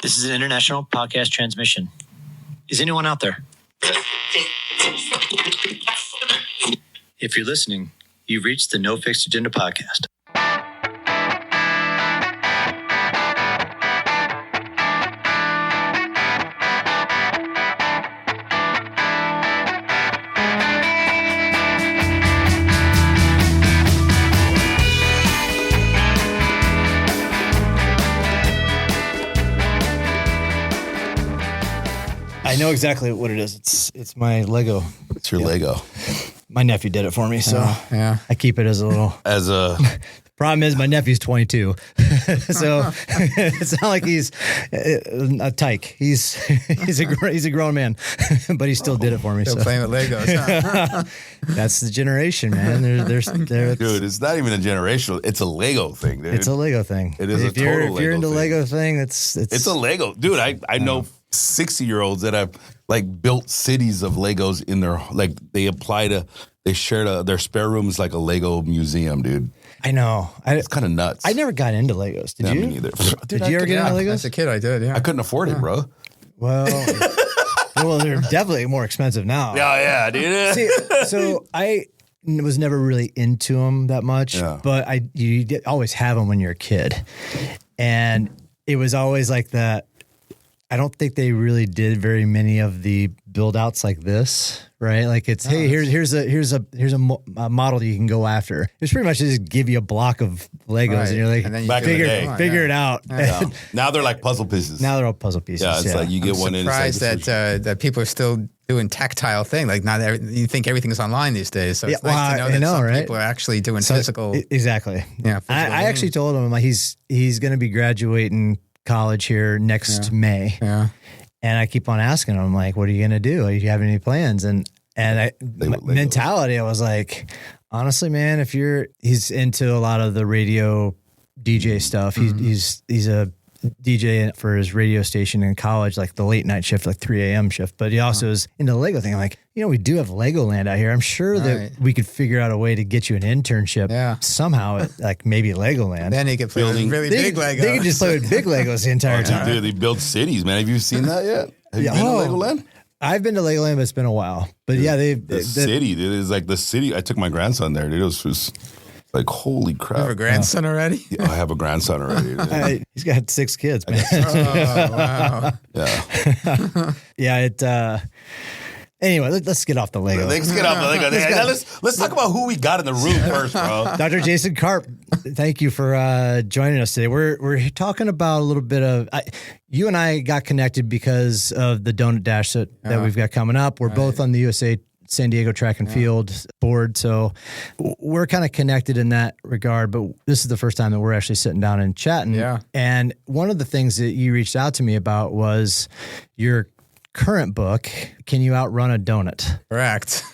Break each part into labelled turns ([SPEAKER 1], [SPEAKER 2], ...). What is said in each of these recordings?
[SPEAKER 1] This is an international podcast transmission. Is anyone out there? If you're listening, you've reached the No Fixed Agenda podcast.
[SPEAKER 2] I know exactly what it is. It's my Lego.
[SPEAKER 3] It's your Lego.
[SPEAKER 2] My nephew did it for me, so
[SPEAKER 4] yeah.
[SPEAKER 2] I keep it as a little.
[SPEAKER 3] As a
[SPEAKER 2] problem is, my nephew's 22, so it's not like he's a tyke. He's a grown man, but he still did it for me.
[SPEAKER 4] Still
[SPEAKER 2] so
[SPEAKER 4] playing with Legos. Huh?
[SPEAKER 2] That's the generation, man.
[SPEAKER 3] dude, it's not even a generational. It's a Lego thing, dude.
[SPEAKER 2] It's a Lego thing.
[SPEAKER 3] It is
[SPEAKER 2] if
[SPEAKER 3] a total Lego
[SPEAKER 2] If you're into
[SPEAKER 3] thing.
[SPEAKER 2] Lego thing, it's
[SPEAKER 3] a Lego, dude. I know 60-year-olds that have like built cities of Legos in their they share their spare room is like a Lego museum, dude.
[SPEAKER 2] I know.
[SPEAKER 3] It's kind of nuts.
[SPEAKER 2] I never got into Legos. Did you?
[SPEAKER 3] Me neither.
[SPEAKER 2] Did you ever get into Legos?
[SPEAKER 4] As a kid, I did. Yeah,
[SPEAKER 3] I couldn't afford it, bro.
[SPEAKER 2] Well, they're definitely more expensive now.
[SPEAKER 3] Yeah, dude.
[SPEAKER 2] See, so I was never really into them that much, but you always have them when you're a kid, and it was always like that. I don't think they really did very many of the build outs like this, right? Like it's, hey, here's a model you can go after. It's pretty much just give you a block of Legos and you're like,
[SPEAKER 4] and then you
[SPEAKER 2] figure it out.
[SPEAKER 3] Yeah. Now they're like puzzle pieces.
[SPEAKER 2] Now they're all puzzle pieces.
[SPEAKER 3] Yeah, it's like you get one in.
[SPEAKER 4] I'm surprised that people are still doing tactile thing. Like you think everything's online these days. So it's nice to know that some people are actually doing physical.
[SPEAKER 2] Exactly.
[SPEAKER 4] Yeah.
[SPEAKER 2] I actually told him like he's going to be graduating college here next May.
[SPEAKER 4] Yeah.
[SPEAKER 2] And I keep on asking him, like, what are you going to do? Do you have any plans? And mentality, I was like, honestly, man, he's into a lot of the radio DJ stuff. He's a DJ for his radio station in college, like the late night shift, like 3 a.m. shift. But he also is into the Lego thing. I'm like, we do have Legoland out here. I'm sure that we could figure out a way to get you an internship somehow at like maybe Legoland.
[SPEAKER 4] Then he could play with really big Legos.
[SPEAKER 2] They could just play with big Legos the entire time.
[SPEAKER 3] Dude, they build cities, man. Have you seen that yet? Have you been to Legoland?
[SPEAKER 2] I've been to Legoland, but it's been a while. But dude,
[SPEAKER 3] the city, dude, is like the city. I took my grandson there, dude. It was like, holy crap.
[SPEAKER 4] You have a grandson already?
[SPEAKER 3] Yeah, I have a grandson already.
[SPEAKER 2] He's got 6 kids, man.
[SPEAKER 4] Oh, wow.
[SPEAKER 3] Yeah.
[SPEAKER 2] Anyway, let's get off the Lego.
[SPEAKER 3] Let's get off the Lego. Let's talk about who we got in the room first, bro.
[SPEAKER 2] Dr. Jason Karp, thank you for joining us today. We're talking about a little bit of you and I got connected because of the Donut Dash that we've got coming up. We're both on the USA San Diego track and field board. So we're kind of connected in that regard, but this is the first time that we're actually sitting down and chatting. Yeah. And one of the things that you reached out to me about was your current book, Can You Outrun a Donut?
[SPEAKER 4] Correct.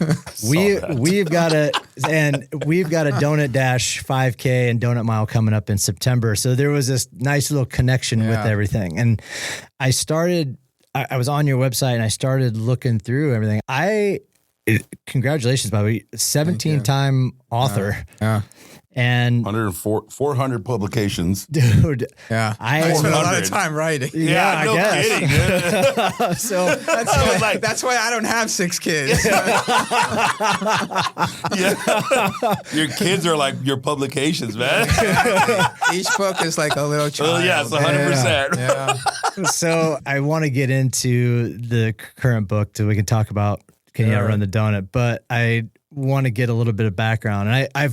[SPEAKER 2] We've got a Donut Dash 5K and Donut Mile coming up in September. So there was this nice little connection with everything. And I was on your website and I started looking through everything. Congratulations, by the way, 17-time author. And
[SPEAKER 3] 400 publications.
[SPEAKER 2] Dude.
[SPEAKER 4] Yeah. I spent a lot of time writing.
[SPEAKER 3] Yeah, no kidding.
[SPEAKER 2] So
[SPEAKER 4] that's why I don't have 6 kids.
[SPEAKER 3] Your kids are like your publications, man.
[SPEAKER 4] Each book is like a little child.
[SPEAKER 3] Oh, yes, 100%.
[SPEAKER 4] Yeah.
[SPEAKER 2] So I want to get into the current book so we can talk about Can You Outrun the Donut, but I want to get a little bit of background. And I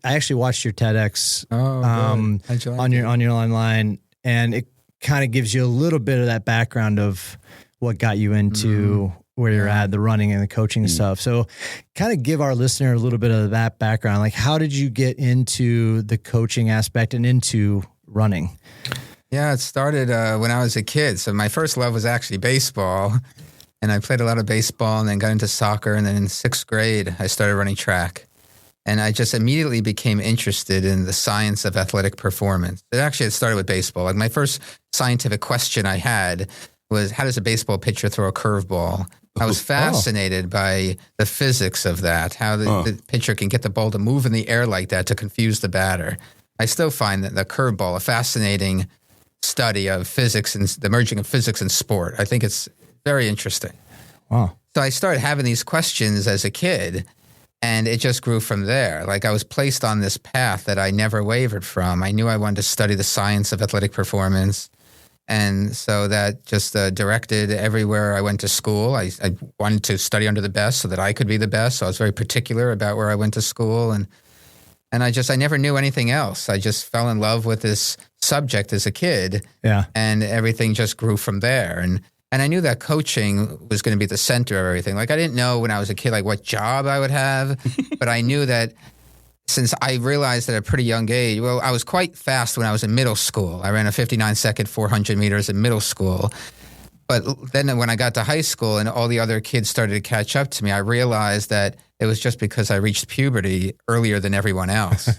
[SPEAKER 2] actually watched your TEDx on your online, and it kind of gives you a little bit of that background of what got you into where you're at, the running and the coaching and stuff. So kind of give our listener a little bit of that background. Like, how did you get into the coaching aspect and into running?
[SPEAKER 4] Yeah, it started when I was a kid. So my first love was actually baseball. And I played a lot of baseball and then got into soccer. And then in 6th grade, I started running track. And I just immediately became interested in the science of athletic performance. It started with baseball. Like my first scientific question I had was, how does a baseball pitcher throw a curveball? I was fascinated by the physics of that, how the pitcher can get the ball to move in the air like that to confuse the batter. I still find that the curveball a fascinating study of physics and the merging of physics and sport. I think it's very interesting.
[SPEAKER 2] Wow.
[SPEAKER 4] So I started having these questions as a kid, and it just grew from there. Like I was placed on this path that I never wavered from. I knew I wanted to study the science of athletic performance. And so that just directed everywhere I went to school. I wanted to study under the best so that I could be the best. So I was very particular about where I went to school. And I never knew anything else. I just fell in love with this subject as a kid.
[SPEAKER 2] Yeah.
[SPEAKER 4] And everything just grew from there. And I knew that coaching was going to be at the center of everything. Like I didn't know when I was a kid, like what job I would have, but I knew that since I realized at a pretty young age, well, I was quite fast when I was in middle school. I ran a 59-second 400 meters in middle school. But then when I got to high school and all the other kids started to catch up to me, I realized that it was just because I reached puberty earlier than everyone else.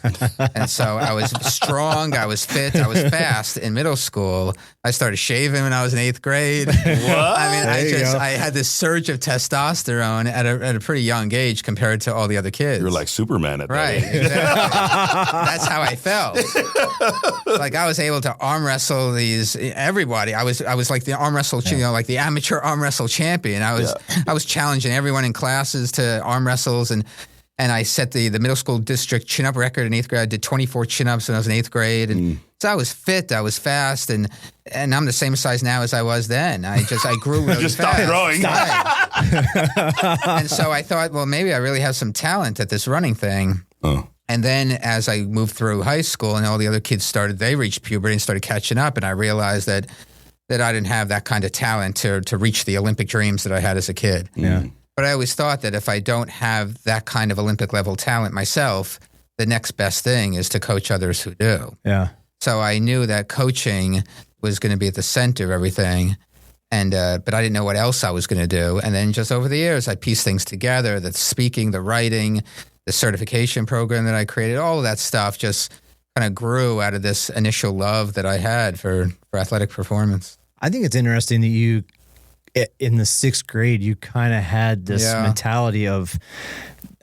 [SPEAKER 4] And so I was strong, I was fit, I was fast in middle school. I started shaving when I was in 8th grade. What? I mean, I had this surge of testosterone at a pretty young age compared to all the other kids.
[SPEAKER 3] You were like Superman at that
[SPEAKER 4] Right,
[SPEAKER 3] age.
[SPEAKER 4] exactly. That's how I felt. Like I was able to arm wrestle everybody. I was like the arm wrestle, like the amateur arm wrestle champion. I was challenging everyone in classes to arm wrestle. And I set the middle school district chin-up record in 8th grade. I did 24 chin-ups when I was in 8th grade. And so I was fit, I was fast, and I'm the same size now as I was then. I grew really
[SPEAKER 3] just
[SPEAKER 4] fast.
[SPEAKER 3] stopped growing.
[SPEAKER 4] And so I thought, well, maybe I really have some talent at this running thing.
[SPEAKER 3] Oh.
[SPEAKER 4] And then as I moved through high school and all the other kids they reached puberty and started catching up, and I realized that I didn't have that kind of talent to reach the Olympic dreams that I had as a kid.
[SPEAKER 2] Yeah.
[SPEAKER 4] But I always thought that if I don't have that kind of Olympic level talent myself, the next best thing is to coach others who do.
[SPEAKER 2] Yeah.
[SPEAKER 4] So I knew that coaching was going to be at the center of everything. And but I didn't know what else I was going to do. And then just over the years, I pieced things together, the speaking, the writing, the certification program that I created, all of that stuff just kind of grew out of this initial love that I had for athletic performance.
[SPEAKER 2] I think it's interesting that you, in the 6th grade, you kind of had this mentality of,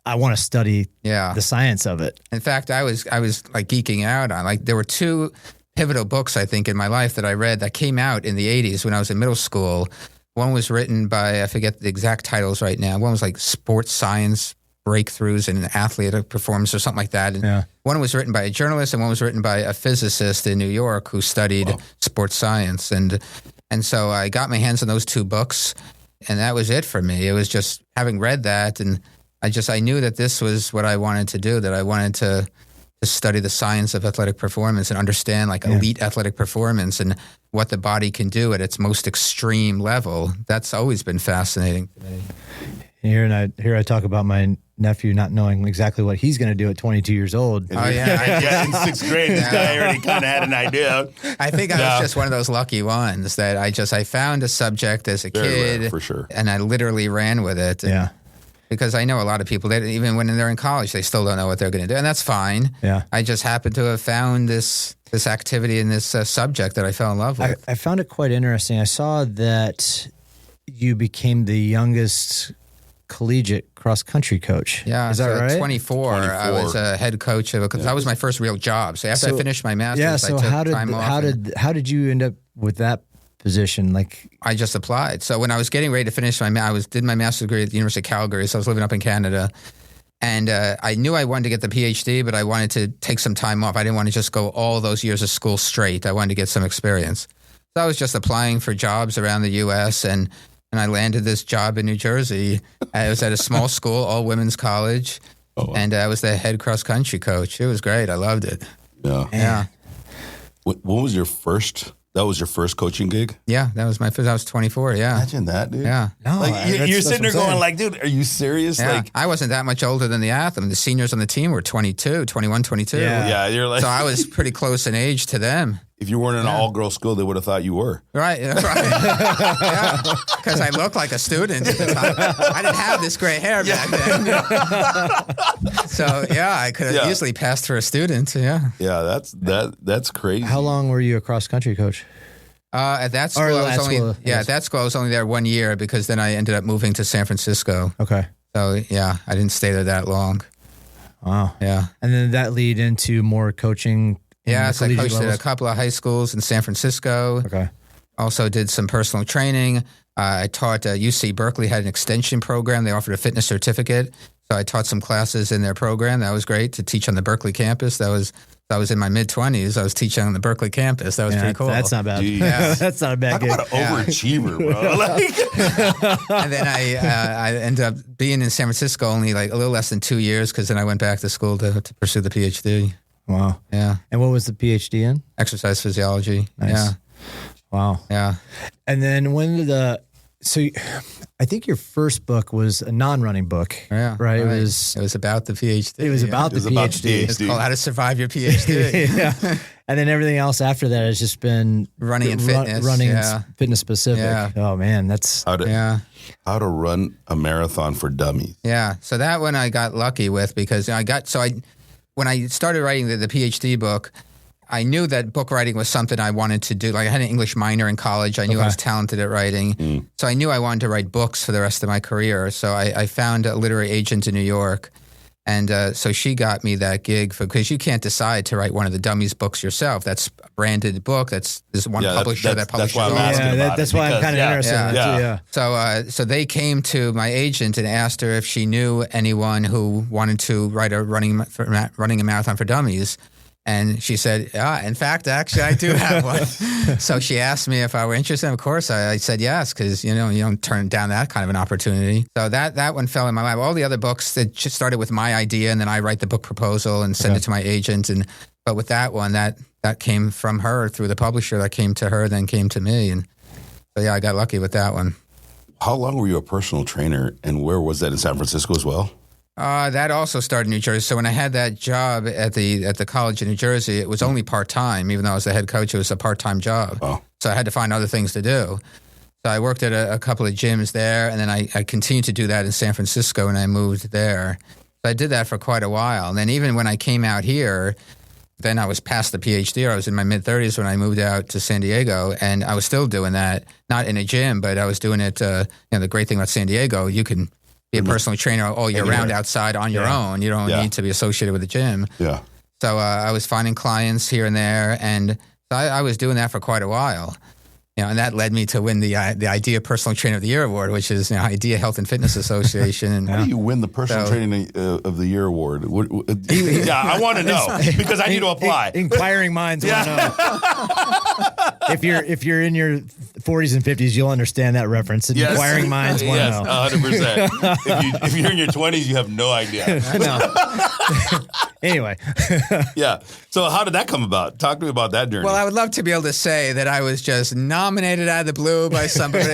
[SPEAKER 2] I want to study the science of it.
[SPEAKER 4] In fact, I was like geeking out on, like, there were 2 pivotal books, I think, in my life that I read that came out in the 80s when I was in middle school. One was written by, I forget the exact titles right now. One was like Sports Science Breakthroughs in Athletic Performance or something like that. And one was written by a journalist and one was written by a physicist in New York who studied sports science. And so I got my hands on those 2 books, and that was it for me. It was just having read that, and I knew that this was what I wanted to do, that I wanted to study the science of athletic performance and understand like elite athletic performance and what the body can do at its most extreme level. That's always been fascinating to me.
[SPEAKER 2] Here I talk about my nephew not knowing exactly what he's going to do at 22 years old.
[SPEAKER 4] Oh, yeah.
[SPEAKER 3] In 6th grade, this guy already kind of had an idea.
[SPEAKER 4] I think I was just one of those lucky ones that I found a subject as a kid.
[SPEAKER 3] Rare, for sure.
[SPEAKER 4] And I literally ran with it. And because I know a lot of people, even when they're in college, they still don't know what they're going to do. And that's fine.
[SPEAKER 2] Yeah.
[SPEAKER 4] I just happened to have found this activity and this subject that I fell in love with.
[SPEAKER 2] I found it quite interesting. I saw that you became the youngest collegiate cross-country coach.
[SPEAKER 4] Yeah.
[SPEAKER 2] Is that right?
[SPEAKER 4] At 24, I was a head coach because that was my first real job. So after I finished my master's, I took time off.
[SPEAKER 2] How did you end up with that position? Like,
[SPEAKER 4] I just applied. So when I was getting ready to finish I did my master's degree at the University of Calgary. So I was living up in Canada, and I knew I wanted to get the PhD, but I wanted to take some time off. I didn't want to just go all those years of school straight. I wanted to get some experience. So I was just applying for jobs around the U.S. and I landed this job in New Jersey. I was at a small school, all women's college, and I was the head cross country coach. It was great. I loved it. Yeah.
[SPEAKER 3] What was your first? That was your first coaching gig?
[SPEAKER 4] Yeah, that was my first. I was 24. Yeah.
[SPEAKER 3] Imagine that, dude.
[SPEAKER 4] Yeah.
[SPEAKER 2] no,
[SPEAKER 3] Like you're sitting there going, like, dude, are you serious?
[SPEAKER 4] Yeah.
[SPEAKER 3] Like,
[SPEAKER 4] I wasn't that much older than the athlete. The seniors on the team were 22, 21, 22.
[SPEAKER 3] yeah, you're like.
[SPEAKER 4] So I was pretty close in age to them.
[SPEAKER 3] If you weren't in an all-girl school, they would have thought you were.
[SPEAKER 4] Right. Yeah, because I looked like a student at the time. I didn't have this gray hair back then. So I could have easily passed for a student. Yeah.
[SPEAKER 3] Yeah, that's crazy.
[SPEAKER 2] How long were you a cross-country coach?
[SPEAKER 4] At that school, at that school, I was only there 1 year because then I ended up moving to San Francisco.
[SPEAKER 2] Okay.
[SPEAKER 4] So I didn't stay there that long.
[SPEAKER 2] Wow.
[SPEAKER 4] Yeah.
[SPEAKER 2] And then that lead into more coaching
[SPEAKER 4] Yeah,
[SPEAKER 2] the
[SPEAKER 4] so I
[SPEAKER 2] collegiate
[SPEAKER 4] coached at a
[SPEAKER 2] levels?
[SPEAKER 4] couple of high schools in San Francisco.
[SPEAKER 2] Okay.
[SPEAKER 4] Also did some personal training. I taught UC Berkeley had an extension program. They offered a fitness certificate. So I taught some classes in their program. That was great to teach on the Berkeley campus. I was in my mid-20s. I was teaching on the Berkeley campus. That was pretty cool.
[SPEAKER 2] That's not bad.
[SPEAKER 3] Jeez.
[SPEAKER 2] That's not a bad
[SPEAKER 3] Talk
[SPEAKER 2] gig.
[SPEAKER 3] about an overachiever, bro. Like,
[SPEAKER 4] And then I ended up being in San Francisco only like a little less than 2 years because then I went back to school to pursue the PhD.
[SPEAKER 2] Wow.
[SPEAKER 4] Yeah.
[SPEAKER 2] And what was the PhD in?
[SPEAKER 4] Exercise physiology.
[SPEAKER 2] Nice.
[SPEAKER 4] Yeah.
[SPEAKER 2] Wow.
[SPEAKER 4] Yeah.
[SPEAKER 2] And then I think your first book was a non-running book.
[SPEAKER 4] Yeah.
[SPEAKER 2] Right.
[SPEAKER 4] It
[SPEAKER 2] was
[SPEAKER 4] was about the PhD.
[SPEAKER 2] it was about the PhD.
[SPEAKER 4] It's called How to Survive Your PhD.
[SPEAKER 2] Yeah. And then everything else after that has just been
[SPEAKER 4] Running and fitness.
[SPEAKER 2] running
[SPEAKER 4] Yeah.
[SPEAKER 2] and fitness specific.
[SPEAKER 4] Yeah.
[SPEAKER 2] Oh man, that's
[SPEAKER 3] how to
[SPEAKER 4] Yeah.
[SPEAKER 3] how to run a marathon for dummies.
[SPEAKER 4] Yeah. So that one I got lucky with because when I started writing the PhD book, I knew that book writing was something I wanted to do. Like I had an English minor in college. I knew I was talented at writing. So I knew I wanted to write books for the rest of my career. So I found a literary agent in New York. And so she got me that gig because you can't decide to write one of the dummies books yourself. That's a branded book. There's one publisher that publishes
[SPEAKER 3] that's why I'm
[SPEAKER 4] all.
[SPEAKER 3] asking about
[SPEAKER 2] that's
[SPEAKER 3] it,
[SPEAKER 2] why I'm
[SPEAKER 3] because-
[SPEAKER 2] kind of interested in that too. Yeah.
[SPEAKER 4] So they came to my agent and asked her if she knew anyone who wanted to write running a marathon for dummies. And she said, in fact, actually, I do have one. So she asked me if I were interested. Of course, I said yes, because, you don't turn down that kind of an opportunity. So that one fell in my lap. All the other books, that just started with my idea, and then I write the book proposal and send it to my agent. But with that one, that came from her through the publisher. That came to her, then came to me. And so, yeah, I got lucky with that one.
[SPEAKER 3] How long were you a personal trainer, and where was that, in San Francisco as well?
[SPEAKER 4] That also started in New Jersey. So when I had that job at the college in New Jersey, it was only part-time. Even though I was the head coach, it was a part-time job.
[SPEAKER 3] Oh.
[SPEAKER 4] So I had to find other things to do. So I worked at a couple of gyms there, and then I continued to do that in San Francisco, and I moved there. So I did that for quite a while. And then even when I came out here, then I was past the PhD. I was in my mid-30s when I moved out to San Diego, and I was still doing that, not in a gym, but I was doing it. The great thing about San Diego, you can be a personal trainer all year round outside on your own. You don't need to be associated with a gym.
[SPEAKER 3] Yeah.
[SPEAKER 4] So I was finding clients here and there, and so I was doing that for quite a while. And that led me to win the IDEA Personal Trainer of the Year award, which is IDEA Health and Fitness Association. And
[SPEAKER 3] How do you win the Personal Training of the Year award? Yeah, I want to know because I need to apply.
[SPEAKER 2] Inquiring minds want to know. If you're in your 40s and 50s, you'll understand that reference. And inquiring minds want to know.
[SPEAKER 3] 100%. If you're in your 20s, you have no idea.
[SPEAKER 2] No. Anyway.
[SPEAKER 3] Yeah. So how did that come about? Talk to me about that journey.
[SPEAKER 4] Well, I would love to be able to say that I was just nominated out of the blue by somebody.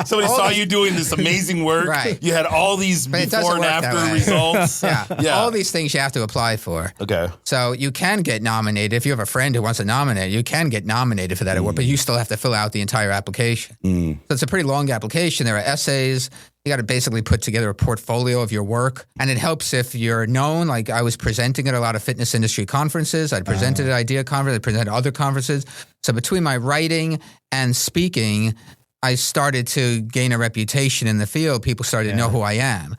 [SPEAKER 3] Somebody saw you doing this amazing work.
[SPEAKER 4] Right.
[SPEAKER 3] You had all these
[SPEAKER 4] But it doesn't
[SPEAKER 3] before and
[SPEAKER 4] work that
[SPEAKER 3] after
[SPEAKER 4] way.
[SPEAKER 3] results.
[SPEAKER 4] Yeah. All these things you have to apply for.
[SPEAKER 3] Okay.
[SPEAKER 4] So you can get nominated. If you have a friend who wants to nominate, you can get nominated for that award, but you still have to fill out the entire application. So it's a pretty long application. There are essays. You got to basically put together a portfolio of your work. And it helps if you're known. Like I was presenting at a lot of fitness industry conferences. I'd presented at IDEA conference. I presented at other conferences. So between my writing and speaking, I started to gain a reputation in the field. People started to know who I am.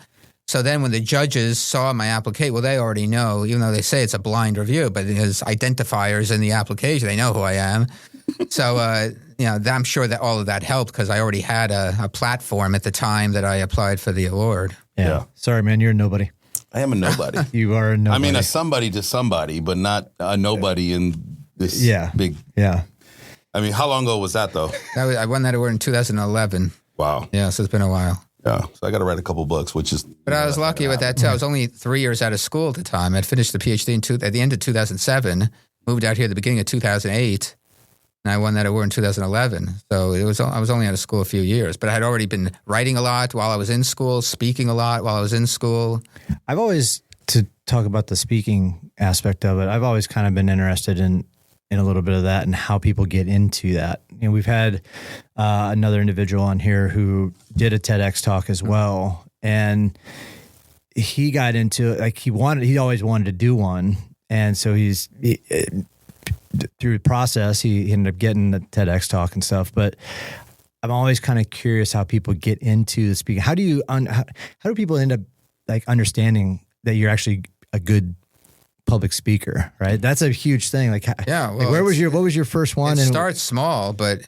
[SPEAKER 4] So then when the judges saw my application, well, they already know, even though they say it's a blind review, but there's identifiers in the application. They know who I am. So, I'm sure that all of that helped because I already had a platform at the time that I applied for the award.
[SPEAKER 2] Yeah. Sorry, man. You're a nobody.
[SPEAKER 3] I am a nobody.
[SPEAKER 2] You are a nobody.
[SPEAKER 3] I mean, a somebody to somebody, but not a nobody in this big.
[SPEAKER 2] Yeah.
[SPEAKER 3] I mean, how long ago was that, though?
[SPEAKER 4] I won that award in 2011.
[SPEAKER 3] Wow.
[SPEAKER 4] Yeah, so it's been a while.
[SPEAKER 3] Yeah. So I got to write a couple books, which is.
[SPEAKER 4] But I was lucky with that, too. I was only 3 years out of school at the time. I'd finished the PhD at the end of 2007, moved out here at the beginning of 2008. And I won that award in 2011. So I was only out of school a few years, but I had already been writing a lot while I was in school, speaking a lot while I was in school.
[SPEAKER 2] I've always, to talk about the speaking aspect of it, I've always kind of been interested in a little bit of that and how people get into that. We've had another individual on here who did a TEDx talk as well. And he got into it, like he always wanted to do one. And so through the process, he ended up getting the TEDx talk and stuff. But I'm always kind of curious how people get into the speaking. How do people end up like understanding that you're actually a good public speaker, right? That's a huge thing. Like,
[SPEAKER 4] Yeah.
[SPEAKER 2] like what was your first one?
[SPEAKER 4] It starts small, but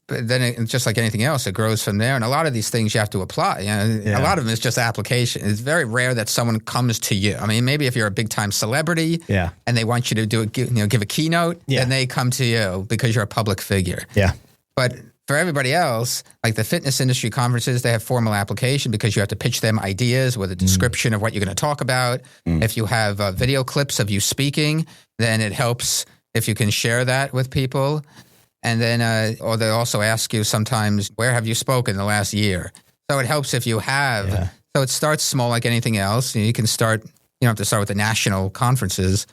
[SPEAKER 4] then just like anything else, it grows from there. And a lot of these things you have to apply. A lot of them is just application. It's very rare that someone comes to you. I mean, maybe if you're a big time celebrity and they want you to give a keynote, then they come to you because you're a public figure.
[SPEAKER 2] Yeah.
[SPEAKER 4] But for everybody else, like the fitness industry conferences, they have formal application because you have to pitch them ideas with a description of what you're going to talk about. If you have video clips of you speaking, then it helps if you can share that with people. And then, or they also ask you sometimes, where have you spoken the last year? So it helps if you have. Yeah. So it starts small like anything else. You can start, you don't have to start with the national conferences.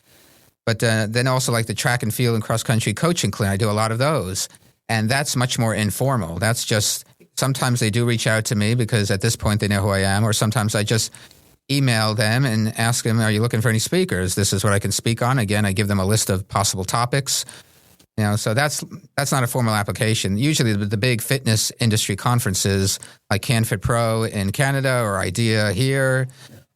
[SPEAKER 4] But then also like the track and field and cross-country coaching clinic, I do a lot of those. And that's much more informal. That's just, sometimes they do reach out to me because at this point they know who I am. Or sometimes I just email them and ask them, are you looking for any speakers? This is what I can speak on. Again, I give them a list of possible topics. So that's not a formal application. Usually the big fitness industry conferences like CanFit Pro in Canada or IDEA here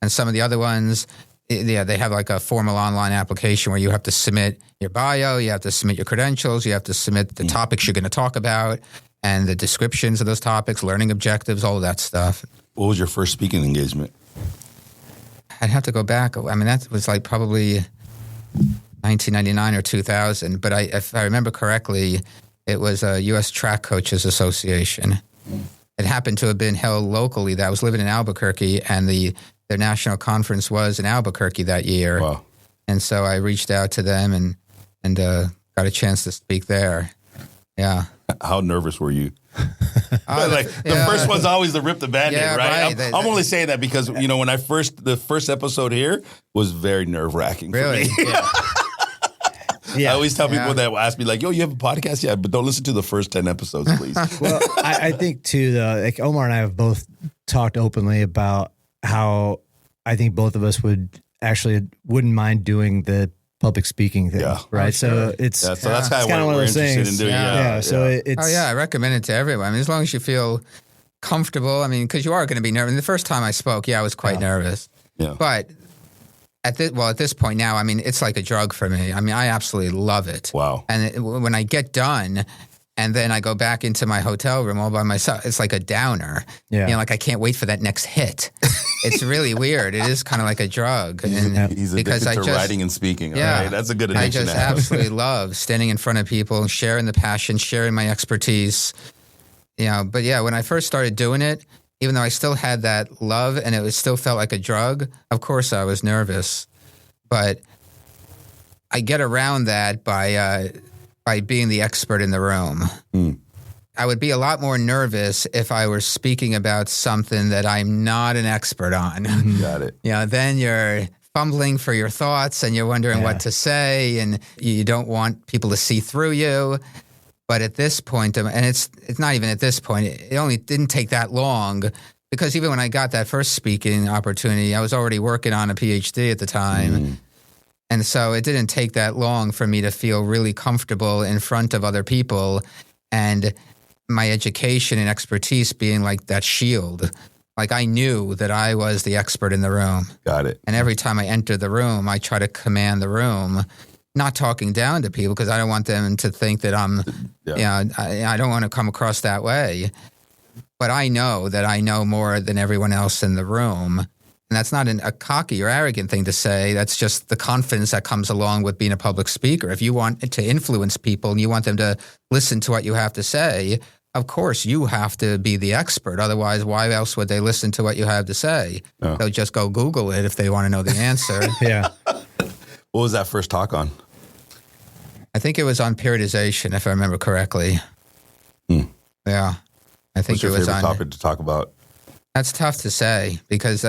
[SPEAKER 4] and some of the other ones, they have like a formal online application where you have to submit your bio, you have to submit your credentials, you have to submit the topics you're going to talk about and the descriptions of those topics, learning objectives, all of that stuff.
[SPEAKER 3] What was your first speaking engagement?
[SPEAKER 4] I'd have to go back. I mean, that was like probably 1999 or 2000, but if I remember correctly, it was a U.S. Track Coaches Association. It happened to have been held locally. I was living in Albuquerque, and their national conference was in Albuquerque that year.
[SPEAKER 3] Wow.
[SPEAKER 4] And so I reached out to them and got a chance to speak there. Yeah.
[SPEAKER 3] How nervous were you? The first one's always the rip the Band-Aid, right? I'm only saying that because, when the first episode here was very nerve-wracking for me.
[SPEAKER 4] Yeah.
[SPEAKER 3] I always tell people that ask me like, yo, you have a podcast? Yeah, but don't listen to the first 10 episodes, please.
[SPEAKER 2] Well, I think too, though, like Omar and I have both talked openly about how I think both of us wouldn't mind doing the public speaking thing, right?
[SPEAKER 3] So
[SPEAKER 2] it's
[SPEAKER 3] so that's kind of what we're interested in doing.
[SPEAKER 2] I
[SPEAKER 4] recommend it to everyone. I mean, as long as you feel comfortable. I mean, because you are going to be nervous. And the first time I spoke, I was quite nervous.
[SPEAKER 3] Yeah.
[SPEAKER 4] But at this point now, I mean, it's like a drug for me. I mean, I absolutely love it.
[SPEAKER 3] Wow.
[SPEAKER 4] And when I get done, and then I go back into my hotel room all by myself, it's like a downer.
[SPEAKER 2] Yeah.
[SPEAKER 4] Like I can't wait for that next hit. It's really weird. It is kind of like a drug.
[SPEAKER 3] He's addicted to writing and speaking. Right? That's a good addiction.
[SPEAKER 4] I just absolutely love standing in front of people, sharing the passion, sharing my expertise. But when I first started doing it, even though I still had that love and it still felt like a drug, of course I was nervous. But I get around that by being the expert in the room. I would be a lot more nervous if I were speaking about something that I'm not an expert on.
[SPEAKER 3] Got it.
[SPEAKER 4] Then you're fumbling for your thoughts and you're wondering what to say and you don't want people to see through you. But at this point, and it's not even at this point, it only didn't take that long because even when I got that first speaking opportunity, I was already working on a PhD at the time. And so it didn't take that long for me to feel really comfortable in front of other people and my education and expertise being like that shield. Like I knew that I was the expert in the room.
[SPEAKER 3] Got it.
[SPEAKER 4] And every time I enter the room, I try to command the room, not talking down to people because I don't want them to think that I'm, I don't want to come across that way. But I know that I know more than everyone else in the room. And that's not a cocky or arrogant thing to say. That's just the confidence that comes along with being a public speaker. If you want to influence people and you want them to listen to what you have to say, of course you have to be the expert. Otherwise, why else would they listen to what you have to say?
[SPEAKER 3] Oh.
[SPEAKER 4] They'll just go Google it if they want to know the answer.
[SPEAKER 2] Yeah.
[SPEAKER 3] What was that first talk on?
[SPEAKER 4] I think it was on periodization, if I remember correctly. Yeah. I think
[SPEAKER 3] What's your
[SPEAKER 4] it was
[SPEAKER 3] favorite
[SPEAKER 4] on
[SPEAKER 3] topic to talk about?
[SPEAKER 4] That's tough to say because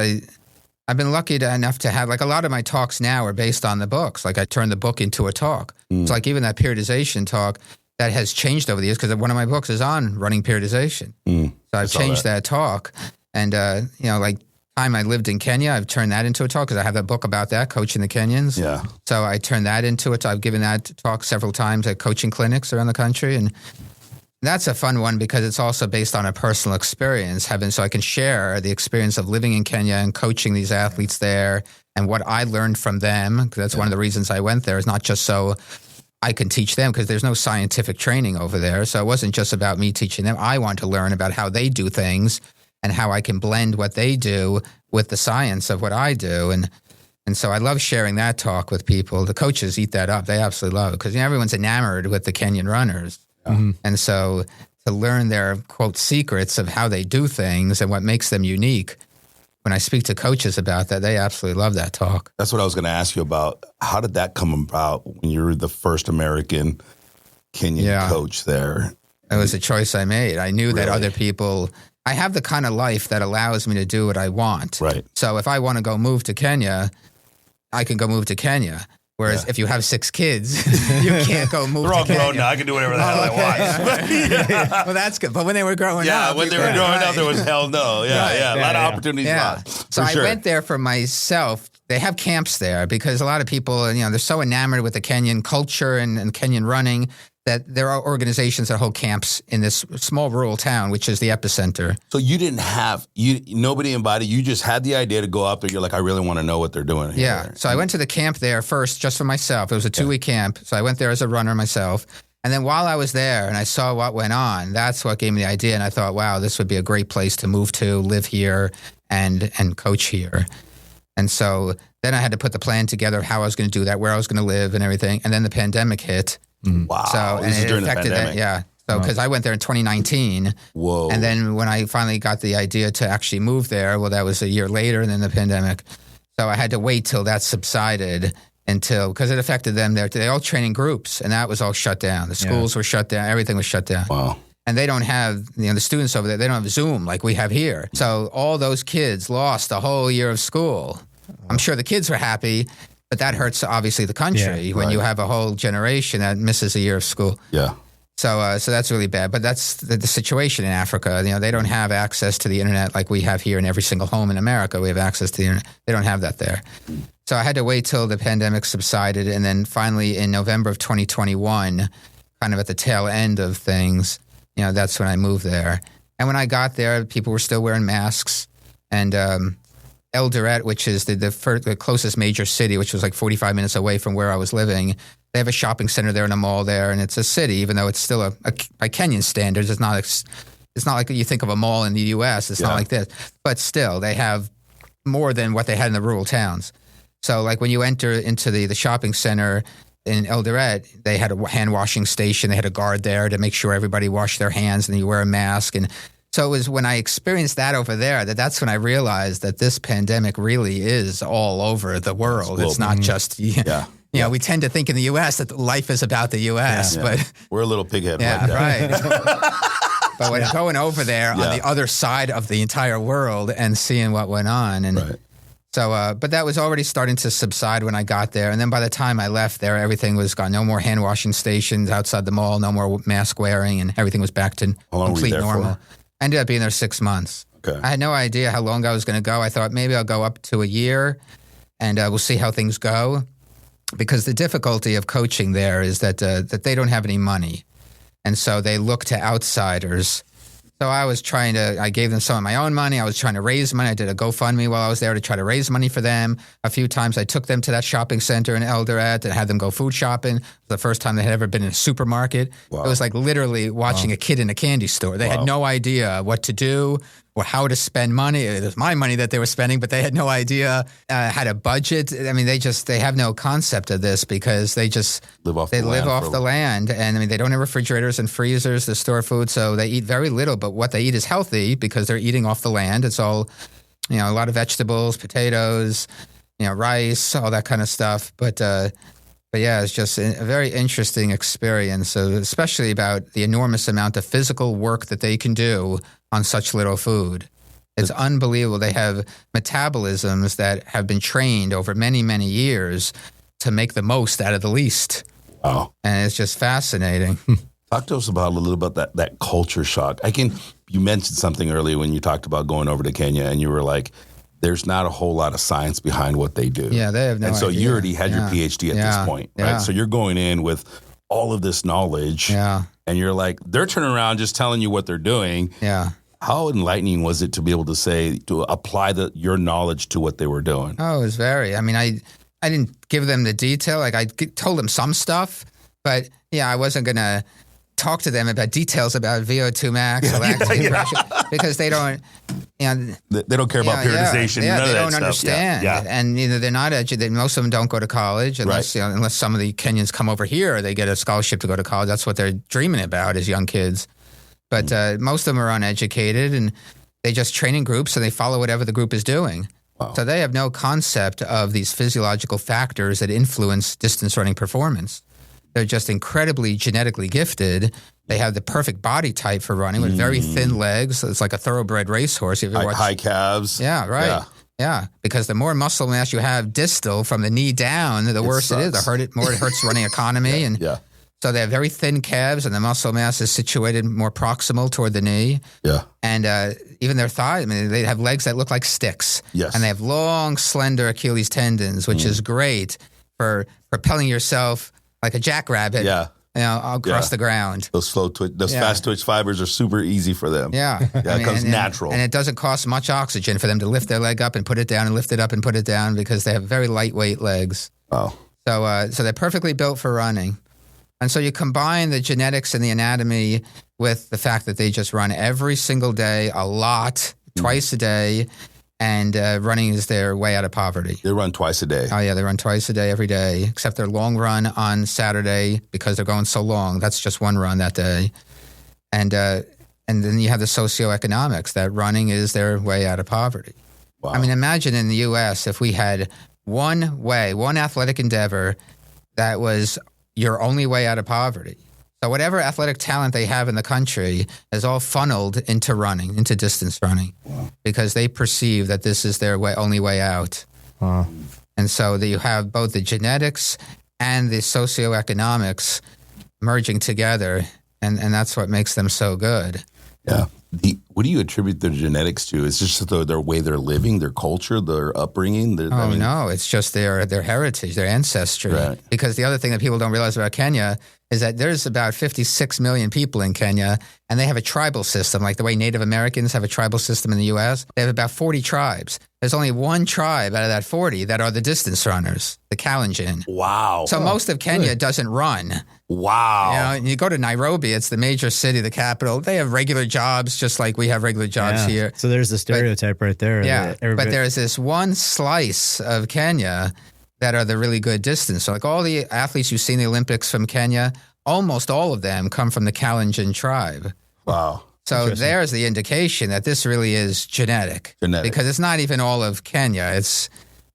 [SPEAKER 4] I've been lucky enough to have, like, a lot of my talks now are based on the books. Like, I turned the book into a talk. It's like even that periodization talk, that has changed over the years because one of my books is on running periodization. So I've changed that talk. And, like time I lived in Kenya, I've turned that into a talk because I have that book about that, coaching the Kenyans.
[SPEAKER 3] Yeah.
[SPEAKER 4] So I turned that into it. I've given that talk several times at coaching clinics around the country. And that's a fun one because it's also based on a personal experience, so I can share the experience of living in Kenya and coaching these athletes there and what I learned from them, because that's one of the reasons I went there, is not just so I can teach them, because there's no scientific training over there. So it wasn't just about me teaching them. I want to learn about how they do things and how I can blend what they do with the science of what I do. And so I love sharing that talk with people. The coaches eat that up. They absolutely love it, because everyone's enamored with the Kenyan runners. And so to learn their, quote, secrets of how they do things and what makes them unique, when I speak to coaches about that, they absolutely love that talk.
[SPEAKER 3] That's what I was going to ask you about. How did that come about when you were the first American Kenyan coach there?
[SPEAKER 4] It was a choice I made. I knew that other people, I have the kind of life that allows me to do what I want.
[SPEAKER 3] Right.
[SPEAKER 4] So if I want to go move to Kenya, I can go move to Kenya. Whereas if you have 6 kids, you can't go move to Kenya.
[SPEAKER 3] They're all grown now. I can do whatever the hell I want.
[SPEAKER 4] Well, that's good. But when they were growing up.
[SPEAKER 3] When they were growing up, there was hell no. A lot of opportunities lost.
[SPEAKER 4] So I went there for myself. They have camps there because a lot of people, they're so enamored with the Kenyan culture and Kenyan running that there are organizations that hold camps in this small rural town, which is the epicenter.
[SPEAKER 3] So you didn't have, nobody invited you, just had the idea to go out there. You're like, I really want to know what they're doing here.
[SPEAKER 4] Yeah. So I went to the camp there first just for myself. It was a 2-week camp. So I went there as a runner myself. And then while I was there and I saw what went on, that's what gave me the idea. And I thought, wow, this would be a great place to move to, live here, and coach here. And so then I had to put the plan together of how I was going to do that, where I was going to live and everything. And then the pandemic hit.
[SPEAKER 3] Wow.
[SPEAKER 4] So,
[SPEAKER 3] this is during the
[SPEAKER 4] affected
[SPEAKER 3] pandemic.
[SPEAKER 4] that. So, because I went there in 2019.
[SPEAKER 3] Whoa.
[SPEAKER 4] And then when I finally got the idea to actually move there, well, that was a year later, and then the pandemic. So I had to wait till that subsided because it affected them there. They all training groups, and that was all shut down. The schools were shut down. Everything was shut down.
[SPEAKER 3] Wow.
[SPEAKER 4] And they don't have, the students over there, they don't have Zoom like we have here. So all those kids lost a whole year of school. I'm sure the kids were happy, but that hurts, obviously, the country when you have a whole generation that misses a year of school.
[SPEAKER 3] Yeah.
[SPEAKER 4] So that's really bad. But that's the situation in Africa. They don't have access to the internet like we have here in every single home in America. We have access to the internet. They don't have that there. So I had to wait till the pandemic subsided. And then finally in November of 2021, kind of at the tail end of things, that's when I moved there. And when I got there, people were still wearing masks. And Eldoret, which is the closest major city, which was like 45 minutes away from where I was living. They have a shopping center there and a mall there, and it's a city, even though it's still by Kenyan standards. It's not like you think of a mall in the U.S. It's not like this. But still, they have more than what they had in the rural towns. So like when you enter into the shopping center in Eldoret, they had a hand washing station. They had a guard there to make sure everybody washed their hands, and you wear a mask. And so it was when I experienced that over there that's when I realized that this pandemic really is all over the world. It's not just, we tend to think in the U.S. that life is about the U.S., but
[SPEAKER 3] we're a little pighead.
[SPEAKER 4] Right. But when going over there on the other side of the entire world and seeing what went on. And so, but that was already starting to subside when I got there. And then by the time I left there, everything was gone. No more hand washing stations outside the mall, no more mask wearing, and everything was back to complete normal.
[SPEAKER 3] For?
[SPEAKER 4] I ended up being there 6 months.
[SPEAKER 3] Okay.
[SPEAKER 4] I had no idea how long I was going to go. I thought maybe I'll go up to a year and we'll see how things go. Because the difficulty of coaching there is that they don't have any money. And so they look to outsiders. So I gave them some of my own money. I was trying to raise money. I did a GoFundMe while I was there to try to raise money for them. A few times I took them to that shopping center in Eldoret and had them go food shopping. It was the first time they had ever been in a supermarket. Wow. It was like literally watching a kid in a candy store. They had no idea what to do or how to spend money. It was my money that they were spending, but they had no idea how to budget. I mean, they have no concept of this because they just live off the land. And I mean, they don't have refrigerators and freezers to store food, so they eat very little. But what they eat is healthy because they're eating off the land. It's all, a lot of vegetables, potatoes, rice, all that kind of stuff. But yeah, it's just a very interesting experience, especially about the enormous amount of physical work that they can do on such little food. It's unbelievable. They have metabolisms that have been trained over many, many years to make the most out of the least.
[SPEAKER 3] Wow.
[SPEAKER 4] And it's just fascinating.
[SPEAKER 3] Talk to us about a little about that culture shock. You mentioned something earlier when you talked about going over to Kenya, and you were like, there's not a whole lot of science behind what they do.
[SPEAKER 4] Yeah, they have no idea.
[SPEAKER 3] And so you already had your PhD at this point, right?
[SPEAKER 4] Yeah.
[SPEAKER 3] So you're going in with all of this knowledge.
[SPEAKER 4] Yeah.
[SPEAKER 3] And you're like, they're turning around just telling you what they're doing.
[SPEAKER 4] Yeah.
[SPEAKER 3] How enlightening was it to be able to apply your knowledge to what they were doing?
[SPEAKER 4] Oh, it was very. I mean, I didn't give them the detail. Like, told them some stuff, but yeah, I wasn't going to talk to them about details about VO2 max or lactate pressure because they don't,
[SPEAKER 3] they don't care about periodization.
[SPEAKER 4] Yeah,
[SPEAKER 3] none
[SPEAKER 4] they
[SPEAKER 3] of that
[SPEAKER 4] don't
[SPEAKER 3] stuff.
[SPEAKER 4] understand.
[SPEAKER 3] Yeah.
[SPEAKER 4] And they're not educated. Most of them don't go to college unless unless some of the Kenyans come over here, they get a scholarship to go to college. That's what they're dreaming about as young kids. But most of them are uneducated, and they just train in groups, and they follow whatever the group is doing.
[SPEAKER 3] Wow.
[SPEAKER 4] So they have no concept of these physiological factors that influence distance running performance. They're just incredibly genetically gifted. They have the perfect body type for running with very thin legs. It's like a thoroughbred racehorse. If you watch
[SPEAKER 3] high calves.
[SPEAKER 4] Yeah, right. Yeah, because the more muscle mass you have distal from the knee down, the worse it is. The more it hurts running economy. So they have very thin calves, and the muscle mass is situated more proximal toward the knee.
[SPEAKER 3] Yeah.
[SPEAKER 4] And even their thighs, I mean, they have legs that look like sticks.
[SPEAKER 3] Yes.
[SPEAKER 4] And they have long, slender Achilles tendons, which is great for propelling yourself like a jackrabbit.
[SPEAKER 3] Yeah.
[SPEAKER 4] Across the ground.
[SPEAKER 3] Those fast twitch fibers are super easy for them.
[SPEAKER 4] Yeah.
[SPEAKER 3] It comes natural.
[SPEAKER 4] And it doesn't cost much oxygen for them to lift their leg up and put it down and lift it up and put it down because they have very lightweight legs.
[SPEAKER 3] Oh.
[SPEAKER 4] So they're perfectly built for running. And so you combine the genetics and the anatomy with the fact that they just run every single day, a lot, twice a day, and running is their way out of poverty.
[SPEAKER 3] They run twice a day.
[SPEAKER 4] Oh, yeah, they run twice a day every day, except their long run on Saturday because they're going so long. That's just one run that day. And then you have the socioeconomics, that running is their way out of poverty.
[SPEAKER 3] Wow.
[SPEAKER 4] I mean, imagine in the U.S. if we had one athletic endeavor that was your only way out of poverty. So whatever athletic talent they have in the country is all funneled into running, into distance running, because they perceive that this is their only way out.
[SPEAKER 2] Wow.
[SPEAKER 4] And so that you have both the genetics and the socioeconomics merging together, and that's what makes them so good.
[SPEAKER 3] Yeah. What do you attribute their genetics to? Is it just their way they're living, their culture, their upbringing?
[SPEAKER 4] No, it's just their heritage, their ancestry.
[SPEAKER 3] Right.
[SPEAKER 4] Because the other thing that people don't realize about Kenya is that there's about 56 million people in Kenya, and they have a tribal system, like the way Native Americans have a tribal system in the U.S. They have about 40 tribes. There's only one tribe out of that 40 that are the distance runners, the Kalenjin.
[SPEAKER 3] Wow.
[SPEAKER 4] So most of Kenya doesn't run.
[SPEAKER 3] Wow.
[SPEAKER 4] And you go to Nairobi, it's the major city, the capital. They have regular jobs just like we have regular jobs here.
[SPEAKER 2] So there's the stereotype right there.
[SPEAKER 4] Yeah, but there's this one slice of Kenya that are the really good distance. So like all the athletes you see in the Olympics from Kenya, almost all of them come from the Kalenjin tribe.
[SPEAKER 3] Wow.
[SPEAKER 4] So there's the indication that this really is genetic. Because it's not even all of Kenya. It's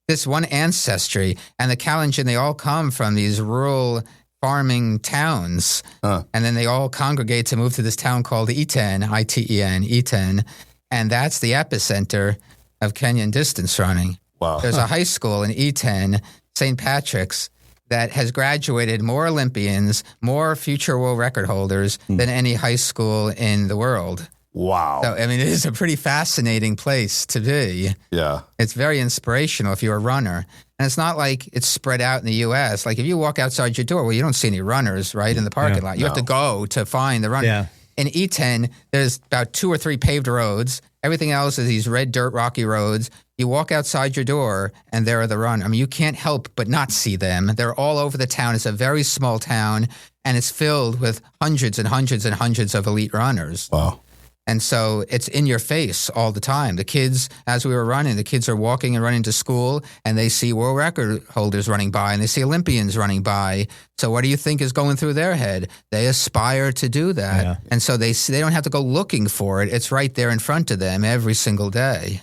[SPEAKER 4] this one ancestry. And the Kalenjin, they all come from these rural farming towns. And then they all congregate to move to this town called Iten, I-T-E-N, Iten. And that's the epicenter of Kenyan distance running.
[SPEAKER 3] Wow.
[SPEAKER 4] There's a high school in Iten, St. Patrick's, that has graduated more Olympians, more future world record holders than any high school in the world.
[SPEAKER 3] Wow.
[SPEAKER 4] So, I mean, it is a pretty fascinating place to be.
[SPEAKER 3] Yeah.
[SPEAKER 4] It's very inspirational if you're a runner. And it's not like it's spread out in the U.S. Like if you walk outside your door, well, you don't see any runners, right, in the parking lot. You have to go to find the runner.
[SPEAKER 2] Yeah.
[SPEAKER 4] In E10, there's about 2 or 3 paved roads. Everything else is these red dirt rocky roads. You walk outside your door, and there are the runners. I mean, you can't help but not see them. They're all over the town. It's a very small town, and it's filled with hundreds and hundreds and hundreds of elite runners.
[SPEAKER 3] Wow.
[SPEAKER 4] And so it's in your face all the time. The kids, as we were running, the kids are walking and running to school, and they see world record holders running by, and they see Olympians running by. So what do you think is going through their head? They aspire to do that.
[SPEAKER 2] Yeah.
[SPEAKER 4] And so they don't have to go looking for it. It's right there in front of them every single day.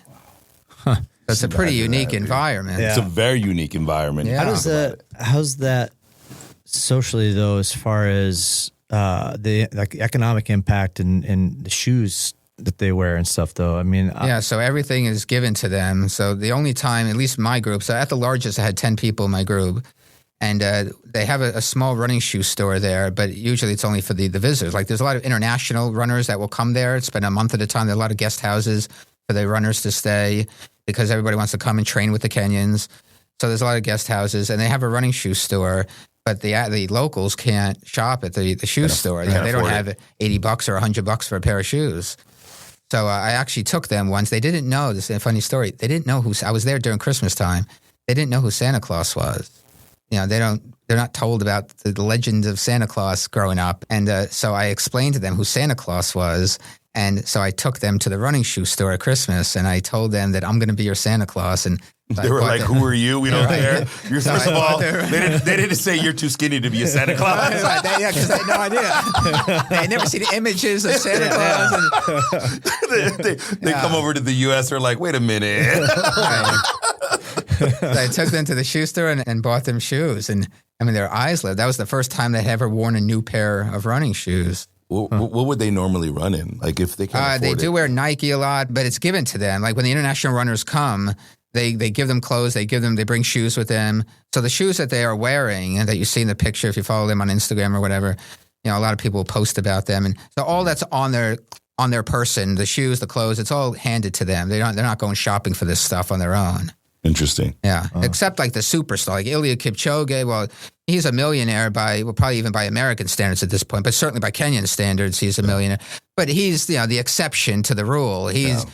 [SPEAKER 4] So it's a pretty unique environment.
[SPEAKER 2] Yeah.
[SPEAKER 3] It's a very unique environment.
[SPEAKER 4] Yeah.
[SPEAKER 2] How's that socially though, as far as the economic impact and the shoes that they wear and stuff though? I mean,
[SPEAKER 4] So everything is given to them. So the only time, at least my group, so at the largest I had 10 people in my group, and they have a small running shoe store there, but usually it's only for the visitors. Like there's a lot of international runners that will come there, spend a month at a time. There are a lot of guest houses for the runners to stay because everybody wants to come and train with the Kenyans. So there's a lot of guest houses, and they have a running shoe store. But the locals can't shop at the shoe store. They don't have $80 or $100 for a pair of shoes. So I actually took them once. They didn't know, this is a funny story, they didn't know I was there during Christmas time. They didn't know who Santa Claus was. They're not told about the legend of Santa Claus growing up. And so I explained to them who Santa Claus was. And so I took them to the running shoe store at Christmas, and I told them that I'm going to be your Santa Claus. And so
[SPEAKER 3] they were like, "Who are you? We don't care." You're,
[SPEAKER 4] So
[SPEAKER 3] first of all,
[SPEAKER 4] they
[SPEAKER 3] they didn't say you're too skinny to be a Santa Claus.
[SPEAKER 4] Yeah, because they had no idea. They had never seen images of Santa Claus. And,
[SPEAKER 3] they come over to the U.S. They're like, "Wait a minute."
[SPEAKER 4] So I took them to the shoe store and bought them shoes. And I mean, their eyes lit. That was the first time they'd ever worn a new pair of running shoes.
[SPEAKER 3] What would they normally run in? Like if they can't afford
[SPEAKER 4] They do
[SPEAKER 3] it?
[SPEAKER 4] wear Nike a lot, but it's given to them. Like when the international runners come, they give them clothes. They bring shoes with them. So the shoes that they are wearing and that you see in the picture, if you follow them on Instagram or whatever, a lot of people will post about them. And so all that's on their person, the shoes, the clothes, it's all handed to them. They're not going shopping for this stuff on their own.
[SPEAKER 3] Interesting.
[SPEAKER 4] Yeah, except like the superstar, like Eliud Kipchoge. Well, he's a millionaire probably even by American standards at this point, but certainly by Kenyan standards, he's a millionaire. But he's the exception to the rule. He's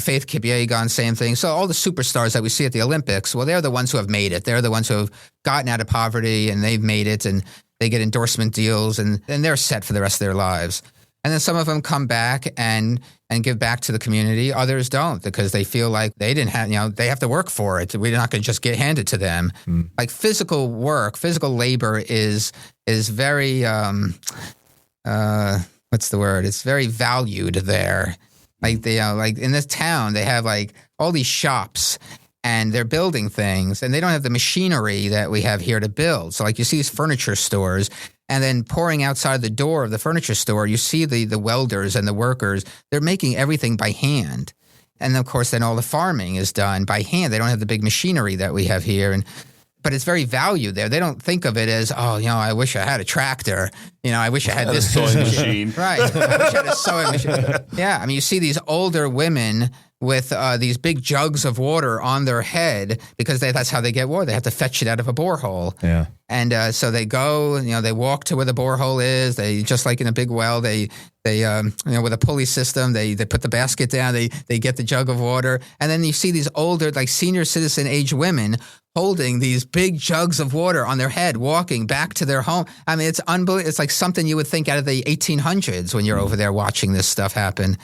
[SPEAKER 4] Faith Kipyegon, same thing. So all the superstars that we see at the Olympics, well, they're the ones who have made it. They're the ones who have gotten out of poverty and they've made it, and they get endorsement deals, and they're set for the rest of their lives. And then some of them come back and give back to the community. Others don't because they feel like they didn't have, they have to work for it. We're not going to just get handed to them. Like physical work, physical labor is very, what's the word? It's very valued there. Like like in this town, they have like all these shops and they're building things and they don't have the machinery that we have here to build. So like you see these furniture stores. And then pouring outside the door of the furniture store, you see the welders and the workers. They're making everything by hand. And, of course, then all the farming is done by hand. They don't have the big machinery that we have here. But it's very valued there. They don't think of it as, I wish I had a tractor. I wish I had this
[SPEAKER 3] sewing machine.
[SPEAKER 4] Right. I wish I had a sewing machine. Yeah. I mean, you see these older women with these big jugs of water on their head because that's how they get water. They have to fetch it out of a borehole.
[SPEAKER 2] Yeah.
[SPEAKER 4] And so they go, they walk to where the borehole is. They, just like in a big well, they with a pulley system, they put the basket down, they get the jug of water. And then you see these older, like senior citizen age women holding these big jugs of water on their head, walking back to their home. I mean, it's unbelievable. It's like something you would think out of the 1800s when you're over there watching this stuff happen.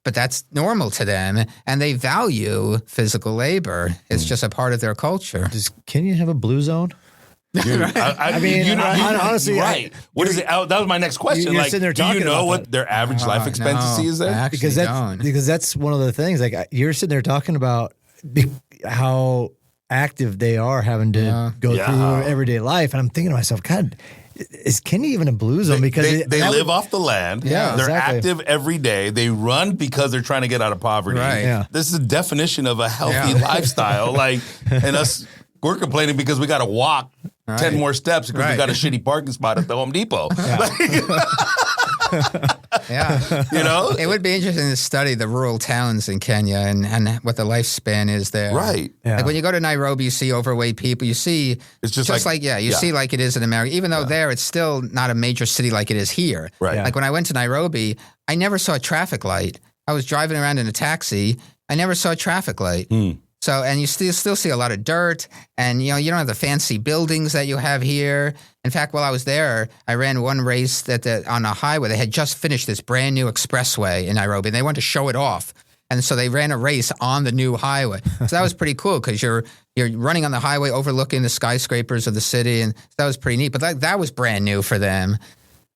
[SPEAKER 4] But that's normal to them, and they value physical labor. It's just a part of their culture.
[SPEAKER 2] Does Kenya have a blue zone?
[SPEAKER 3] Dude,
[SPEAKER 2] I mean, honestly,
[SPEAKER 3] right. What is it? That was my next question.
[SPEAKER 2] You're
[SPEAKER 3] Like,
[SPEAKER 2] sitting there
[SPEAKER 3] do you
[SPEAKER 2] talking
[SPEAKER 3] know
[SPEAKER 2] about
[SPEAKER 3] what
[SPEAKER 2] that.
[SPEAKER 3] their average life expectancy is there?
[SPEAKER 4] I actually don't.
[SPEAKER 2] Because that's one of the things. Like you're sitting there talking about how active they are, having to go through their everyday life, and I'm thinking to myself, God, is Kenya even a blue zone? Because
[SPEAKER 3] they live off the land.
[SPEAKER 2] Yeah,
[SPEAKER 3] they're
[SPEAKER 2] exactly.
[SPEAKER 3] active every day. They run because they're trying to get out of poverty.
[SPEAKER 4] Right.
[SPEAKER 2] Yeah.
[SPEAKER 3] This is a definition of a healthy lifestyle. Like, and we're complaining because we got to walk 10 more steps because we got a shitty parking spot at the Home Depot.
[SPEAKER 4] Yeah.
[SPEAKER 3] It
[SPEAKER 4] would be interesting to study the rural towns in Kenya and what the lifespan is there.
[SPEAKER 3] Right.
[SPEAKER 2] Yeah.
[SPEAKER 4] Like when you go to Nairobi, you see overweight people. You see
[SPEAKER 3] It's just
[SPEAKER 4] see like it is in America. Even though there, it's still not a major city like it is here.
[SPEAKER 3] Right.
[SPEAKER 2] Yeah.
[SPEAKER 4] Like when I went to Nairobi, I never saw a traffic light. I was driving around in a taxi. I never saw a traffic light. So, and you still see a lot of dirt, and you don't have the fancy buildings that you have here. In fact, while I was there, I ran one race on a highway. They had just finished this brand new expressway in Nairobi, and they wanted to show it off. And so they ran a race on the new highway. So that was pretty cool because you're running on the highway overlooking the skyscrapers of the city, and that was pretty neat. But that was brand new for them.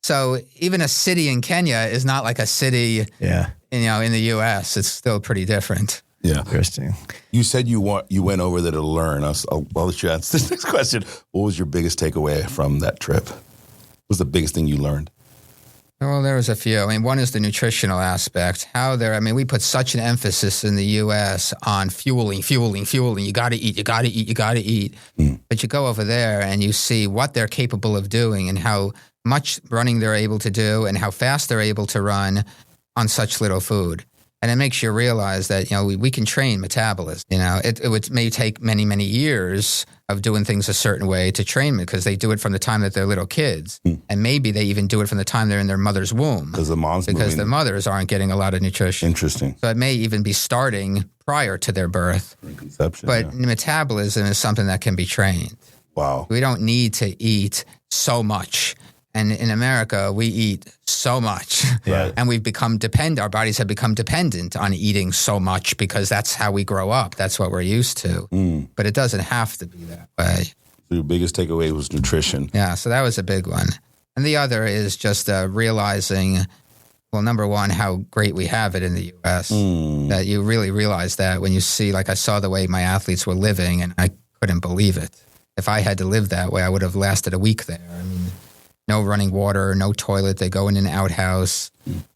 [SPEAKER 4] So even a city in Kenya is not like a city, in the U.S. It's still pretty different.
[SPEAKER 3] Yeah.
[SPEAKER 2] Interesting.
[SPEAKER 3] You said you went over there to learn. I'll let you answer this next question. What was your biggest takeaway from that trip? What was the biggest thing you learned?
[SPEAKER 4] Well, there was a few. I mean, one is the nutritional aspect. We put such an emphasis in the U.S. on fueling. You got to eat. But you go over there and you see what they're capable of doing and how much running they're able to do and how fast they're able to run on such little food. And it makes you realize that, we can train metabolism. It may take many, many years of doing things a certain way to train them because they do it from the time that they're little kids. And maybe they even do it from the time they're in their mother's womb.
[SPEAKER 3] Because the
[SPEAKER 4] mothers aren't getting a lot of nutrition.
[SPEAKER 3] Interesting.
[SPEAKER 4] So it may even be starting prior to their birth.
[SPEAKER 3] Conception,
[SPEAKER 4] but metabolism is something that can be trained.
[SPEAKER 3] Wow.
[SPEAKER 4] We don't need to eat so much. And in America, we eat so much.
[SPEAKER 3] Right.
[SPEAKER 4] And we've become dependent. Our bodies have become dependent on eating so much because that's how we grow up. That's what we're used to. But it doesn't have to be that way.
[SPEAKER 3] So your biggest takeaway was nutrition.
[SPEAKER 4] Yeah, so that was a big one. And the other is just realizing, well, number one, how great we have it in the U.S. That you really realize that when you see, like I saw the way my athletes were living and I couldn't believe it. If I had to live that way, I would have lasted a week there. I mean, no running water, no toilet. They go in an outhouse.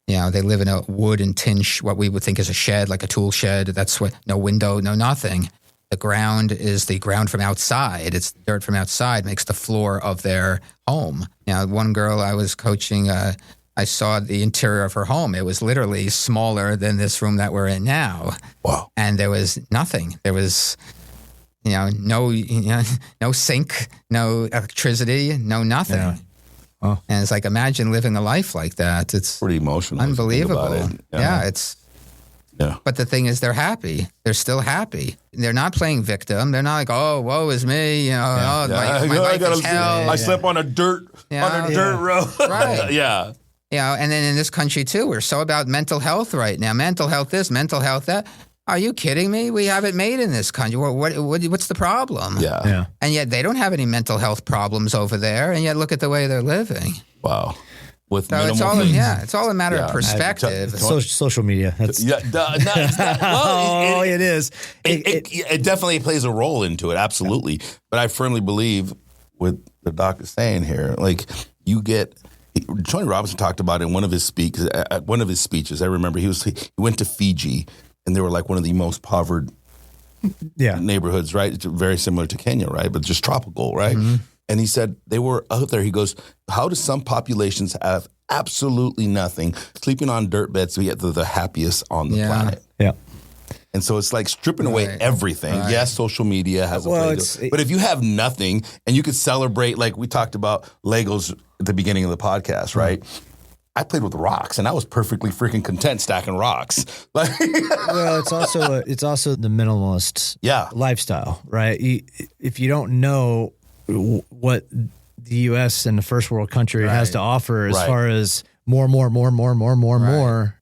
[SPEAKER 4] They live in a wood and tin, what we would think is a shed, like a tool shed. That's what, no window, no nothing. The ground is the ground from outside. It's dirt from outside, makes the floor of their home. One girl I was coaching, I saw the interior of her home. It was literally smaller than this room that we're in now.
[SPEAKER 3] Wow.
[SPEAKER 4] And there was nothing. There was, no sink, no electricity, no nothing.
[SPEAKER 2] Yeah. Oh.
[SPEAKER 4] And it's like, imagine living a life like that. It's
[SPEAKER 3] pretty emotional.
[SPEAKER 4] unbelievable.
[SPEAKER 3] Yeah.
[SPEAKER 4] Yeah. But the thing is, they're happy. They're still happy. They're not playing victim. They're not like, oh, woe is me. My life is hell.
[SPEAKER 3] I slept on a dirt road.
[SPEAKER 4] Right.
[SPEAKER 3] Yeah.
[SPEAKER 4] And then in this country too, we're so about mental health right now. Mental health this, mental health that. Are you kidding me? We have it made in this country. What's the problem?
[SPEAKER 3] Yeah.
[SPEAKER 4] And yet they don't have any mental health problems over there. And yet look at the way they're living.
[SPEAKER 3] Wow. With
[SPEAKER 4] so
[SPEAKER 3] minimal
[SPEAKER 4] it's
[SPEAKER 3] things.
[SPEAKER 4] it's all a matter of perspective.
[SPEAKER 2] Social media. That's,
[SPEAKER 3] Yeah.
[SPEAKER 2] it is.
[SPEAKER 3] It definitely plays a role into it. Absolutely. But I firmly believe what the doc is saying here, like you get. Tony Robinson talked about it in one of his speeches. I remember he went to Fiji, and they were like one of the most impoverished neighborhoods, right? It's very similar to Kenya, right? But just tropical, right? Mm-hmm. And he said they were out there. He goes, "How do some populations have absolutely nothing, sleeping on dirt beds, yet they're the happiest on the planet?"
[SPEAKER 2] Yeah.
[SPEAKER 3] And so it's like stripping away everything. Right. Yes, social media has a play to it. But if you have nothing and you could celebrate, like we talked about Legos at the beginning of the podcast, right? I played with rocks and I was perfectly freaking content stacking rocks.
[SPEAKER 2] Well, it's also the minimalist lifestyle, right? If you don't know what the U.S. and the first world country has to offer as far as more,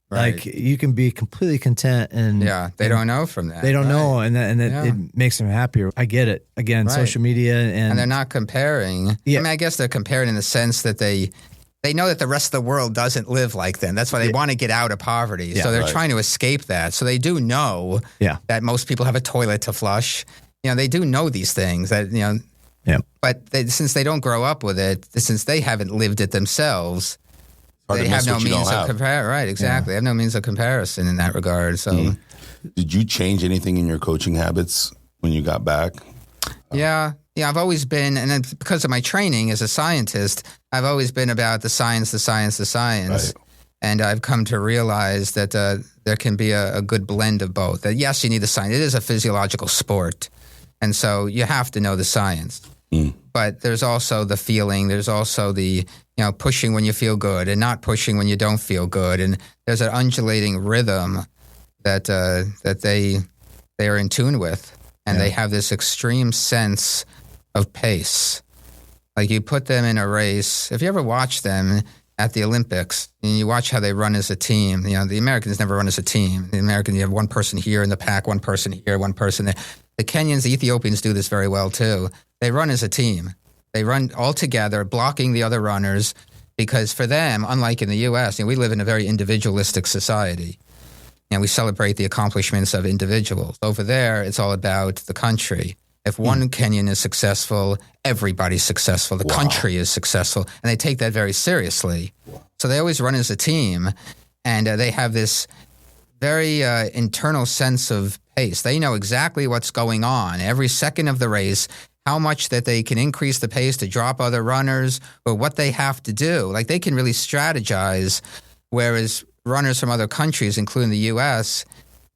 [SPEAKER 2] like you can be completely content and
[SPEAKER 4] they don't know from that.
[SPEAKER 2] They don't know, and it makes them happier. I get it. Again, social media and
[SPEAKER 4] they're not comparing. Yeah. I mean, I guess they're comparing in the sense that they know that the rest of the world doesn't live like them. That's why they want to get out of poverty. Yeah, so they're trying to escape that. So they do know that most people have a toilet to flush. They do know these things that But since they don't grow up with it, since they haven't lived it themselves. They have no means of comparison. Right, exactly. They have no means of comparison in that regard. So,
[SPEAKER 3] did you change anything in your coaching habits when you got back?
[SPEAKER 4] Yeah, I've always been, and then because of my training as a scientist, I've always been about the science. Right. And I've come to realize that there can be a good blend of both. That yes, you need the science. It is a physiological sport, and so you have to know the science. But there's also the feeling. There's also the pushing when you feel good and not pushing when you don't feel good. And there's an undulating rhythm that they are in tune with, and they have this extreme sense of pace. Like you put them in a race. If you ever watch them at the Olympics and you watch how they run as a team, the Americans never run as a team. The Americans, you have one person here in the pack, one person here, one person there. The Kenyans, the Ethiopians do this very well too. They run as a team. They run all together, blocking the other runners, because for them, unlike in the U.S., we live in a very individualistic society. We celebrate the accomplishments of individuals. Over there, it's all about the country. If one Kenyan is successful, everybody's successful. The country is successful, and they take that very seriously. So they always run as a team, and they have this very internal sense of pace. They know exactly what's going on every second of the race, how much that they can increase the pace to drop other runners or what they have to do. Like they can really strategize, whereas runners from other countries, including the U.S.,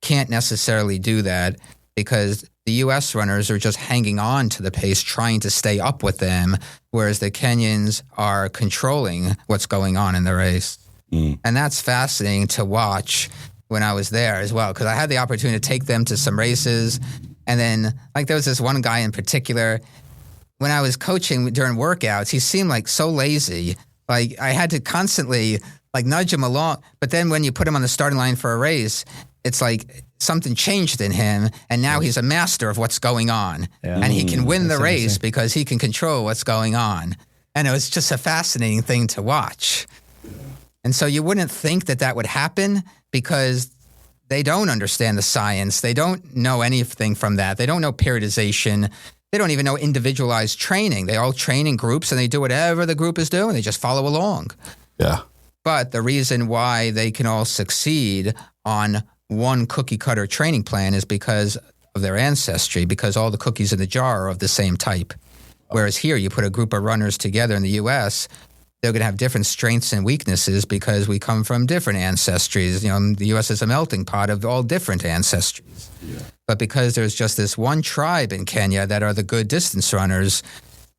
[SPEAKER 4] can't necessarily do that because the U.S. runners are just hanging on to the pace, trying to stay up with them, whereas the Kenyans are controlling what's going on in the race. And that's fascinating to watch when I was there as well, because I had the opportunity to take them to some races. And then, like, there was this one guy in particular, when I was coaching during workouts, he seemed like so lazy. Like, I had to constantly, like, nudge him along. But then when you put him on the starting line for a race, it's like something changed in him, and now he's a master of what's going on. Yeah. And he can win the race because he can control what's going on. And it was just a fascinating thing to watch. And so you wouldn't think that that would happen because they don't understand the science. They don't know anything from that. They don't know periodization. They don't even know individualized training. They all train in groups, and they do whatever the group is doing. They just follow along.
[SPEAKER 3] Yeah.
[SPEAKER 4] But the reason why they can all succeed on one cookie cutter training plan is because of their ancestry, because all the cookies in the jar are of the same type. Whereas here, you put a group of runners together in the U.S., they're going to have different strengths and weaknesses because we come from different ancestries. You know, the U.S. is a melting pot of all different ancestries. Yeah. But because there's just this one tribe in Kenya that are the good distance runners,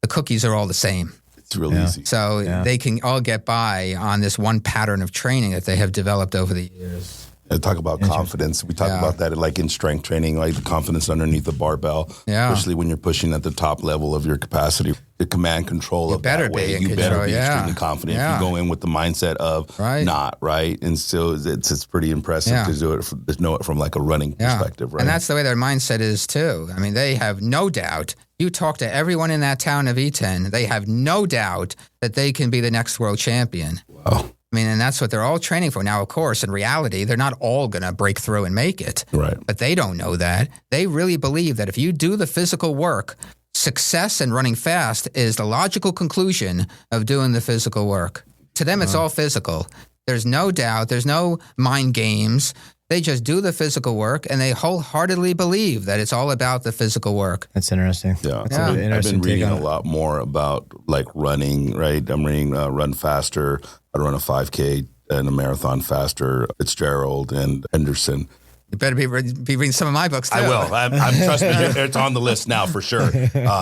[SPEAKER 4] the cookies are all the same.
[SPEAKER 3] It's really easy.
[SPEAKER 4] So they can all get by on this one pattern of training that they have developed over the years.
[SPEAKER 3] Talk about confidence. We talk about that like in strength training, like the confidence underneath the barbell, especially when you're pushing at the top level of your capacity, the command control of that way. You better be extremely confident. If you go in with the mindset of not, right? And so it's pretty impressive to do it, to know it from like a running perspective, right?
[SPEAKER 4] And that's the way their mindset is too. I mean, they have no doubt. You talk to everyone in that town of Eton, they have no doubt that they can be the next world champion.
[SPEAKER 3] Wow.
[SPEAKER 4] I mean, and that's what they're all training for. Now, of course, in reality, they're not all going to break through and make it.
[SPEAKER 3] Right.
[SPEAKER 4] But they don't know that. They really believe that if you do the physical work, success in running fast is the logical conclusion of doing the physical work. To them, it's all physical. There's no doubt. There's no mind games. They just do the physical work, and they wholeheartedly believe that it's all about the physical work.
[SPEAKER 2] That's interesting.
[SPEAKER 3] Yeah,
[SPEAKER 2] I've
[SPEAKER 3] been reading a lot more about like running, right? I'm reading Run Faster, How to Run a 5K and a Marathon Faster, Fitzgerald and Henderson.
[SPEAKER 4] You better be reading some of my books, too.
[SPEAKER 3] I will. I'm trust me, it's on the list now for sure,